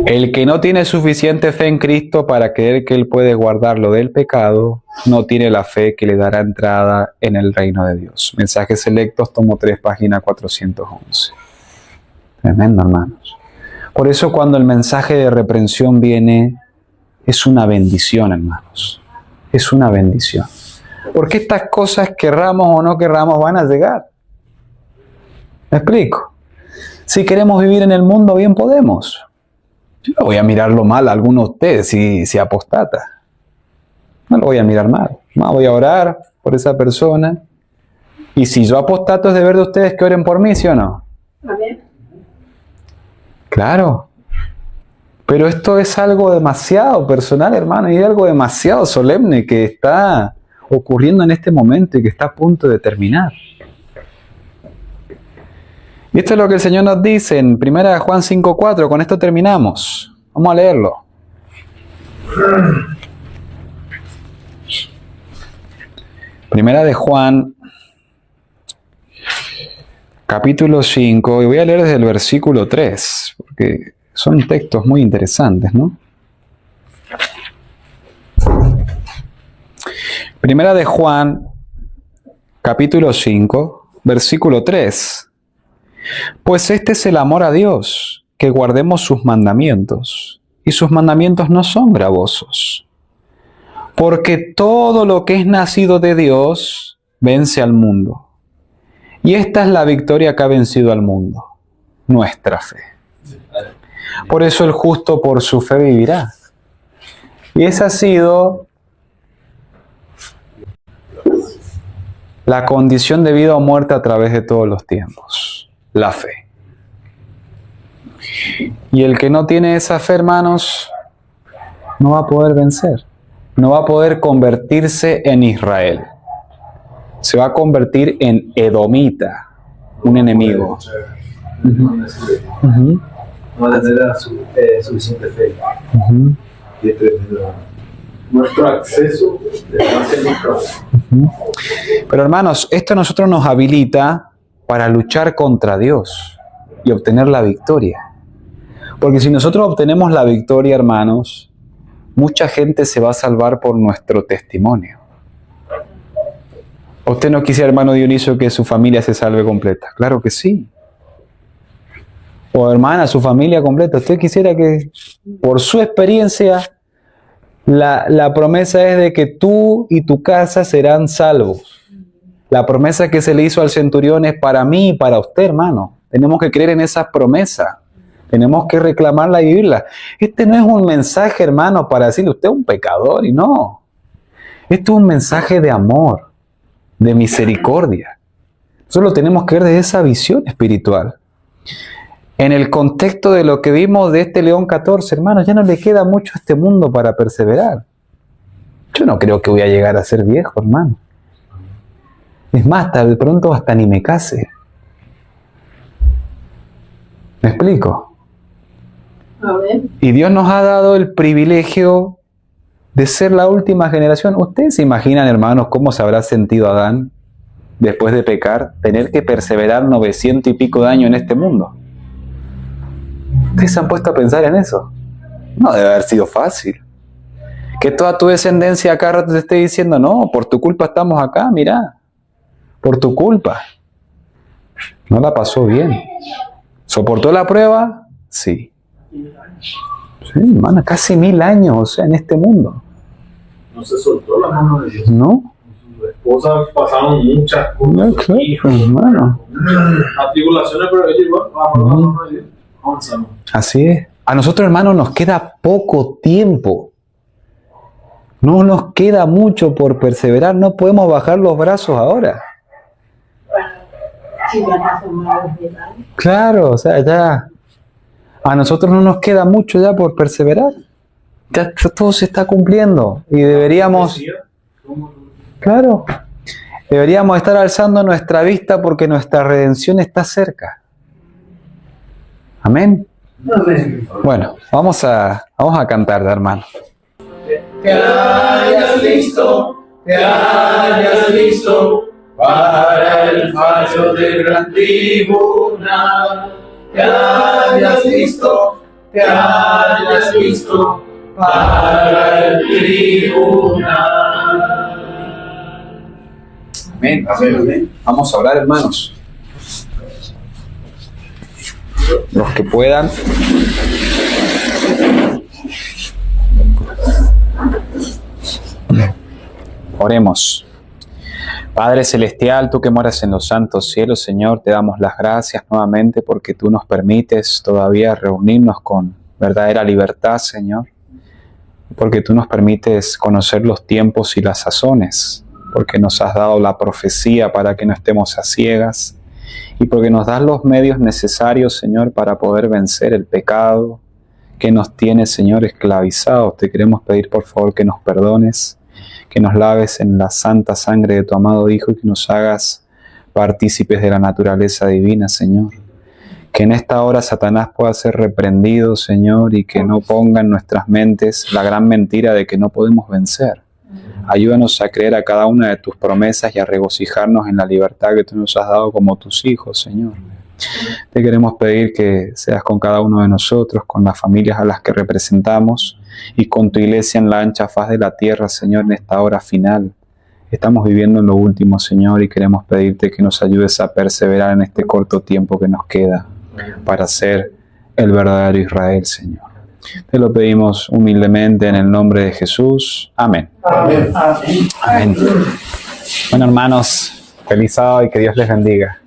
El que no tiene suficiente fe en Cristo para creer que Él puede guardarlo del pecado, no tiene la fe que le dará entrada en el reino de Dios. Mensajes Selectos, tomo 3, página 411. Tremendo, hermanos. Por eso cuando el mensaje de reprensión viene, es una bendición, hermanos. Es una bendición. Porque estas cosas, querramos o no querramos, van a llegar. ¿Me explico? Si queremos vivir en el mundo, bien podemos. Yo no voy a mirarlo mal a alguno de ustedes si apostata. No lo voy a mirar mal. No, voy a orar por esa persona. Y si yo apostato, es deber de ustedes que oren por mí, ¿sí o no? Amén. Claro. Pero esto es algo demasiado personal, hermano, y es algo demasiado solemne que está ocurriendo en este momento y que está a punto de terminar. Y esto es lo que el Señor nos dice en 1 Juan 5:4. Con esto terminamos. Vamos a leerlo. Primera de Juan, capítulo 5, y voy a leer desde el versículo 3, porque son textos muy interesantes, ¿no? Primera de Juan, capítulo 5, versículo 3. Pues este es el amor a Dios, que guardemos sus mandamientos, y sus mandamientos no son gravosos. Porque todo lo que es nacido de Dios vence al mundo. Y esta es la victoria que ha vencido al mundo, nuestra fe. Por eso el justo por su fe vivirá. Y esa ha sido la condición de vida o muerte a través de todos los tiempos. La fe. Y el que no tiene esa fe, hermanos, no va a poder vencer. No va a poder convertirse en Israel. Se va a convertir en edomita, un enemigo. No va a tener suficiente fe. Y es tremendo. Nuestro acceso va a ser nuestro. Pero hermanos, esto a nosotros nos habilita para luchar contra Dios y obtener la victoria. Porque si nosotros obtenemos la victoria, hermanos, mucha gente se va a salvar por nuestro testimonio. ¿Usted no quisiera, hermano Dionisio, que su familia se salve completa? Claro que sí. O hermana, su familia completa. ¿Usted quisiera que, por su experiencia, la promesa es de que tú y tu casa serán salvos? La promesa que se le hizo al centurión es para mí y para usted, hermano. Tenemos que creer en esa promesa. Tenemos que reclamarla y vivirla. Este no es un mensaje, hermano, para decirle usted es un pecador, y no. Esto es un mensaje de amor, de misericordia. Solo tenemos que ver desde esa visión espiritual. En el contexto de lo que vimos de este León 14, hermanos, ya no le queda mucho a este mundo para perseverar. Yo no creo que voy a llegar a ser viejo, hermano. Es más, de pronto hasta ni me case. ¿Me explico? Amén. Y Dios nos ha dado el privilegio de ser la última generación. ¿Ustedes se imaginan, hermanos, cómo se habrá sentido Adán después de pecar? Tener que perseverar 900 y pico de años en este mundo. ¿Ustedes se han puesto a pensar en eso? No debe haber sido fácil. Que toda tu descendencia acá rato te esté diciendo, no, por tu culpa estamos acá, mirá. Por tu culpa. No la pasó bien. ¿Soportó la prueba? Sí. Sí, hermano, casi 1000 años, o sea, en este mundo. No se soltó la mano de Dios. ¿No? Su esposa pasaron muchas cosas. No, claro, hijos, hermano. a tribulaciones, pero ella igual, vamos a la mano de Dios. Avanzamos. Así es. A nosotros, hermanos, nos queda poco tiempo. No nos queda mucho por perseverar. No podemos bajar los brazos ahora. Si van a tomar de edad. Claro, o sea, ya. A nosotros no nos queda mucho ya por perseverar. Ya todo se está cumpliendo y deberíamos, claro, deberíamos estar alzando nuestra vista porque nuestra redención está cerca. Amén. Bueno, vamos a cantar, hermano. Te hayas listo para el fallo del gran tribunal. Te hayas listo para el tribunal. Amén, amén, amén. Vamos a orar, hermanos. Los que puedan. Oremos. Padre Celestial, tú que moras en los santos cielos, Señor, te damos las gracias nuevamente porque tú nos permites todavía reunirnos con verdadera libertad, Señor. Porque tú nos permites conocer los tiempos y las sazones, porque nos has dado la profecía para que no estemos a ciegas y porque nos das los medios necesarios, Señor, para poder vencer el pecado que nos tiene, Señor, esclavizados. Te queremos pedir, por favor, que nos perdones, que nos laves en la santa sangre de tu amado Hijo y que nos hagas partícipes de la naturaleza divina, Señor. Que en esta hora Satanás pueda ser reprendido, Señor, y que no ponga en nuestras mentes la gran mentira de que no podemos vencer. Ayúdanos a creer a cada una de tus promesas y a regocijarnos en la libertad que tú nos has dado como tus hijos, Señor. Te queremos pedir que seas con cada uno de nosotros, con las familias a las que representamos y con tu iglesia en la ancha faz de la tierra, Señor, en esta hora final. Estamos viviendo en lo último, Señor, y queremos pedirte que nos ayudes a perseverar en este corto tiempo que nos queda para ser el verdadero Israel, Señor. Te lo pedimos humildemente en el nombre de Jesús. Amén. Amén. Amén. Bueno, hermanos, feliz sábado y que Dios les bendiga.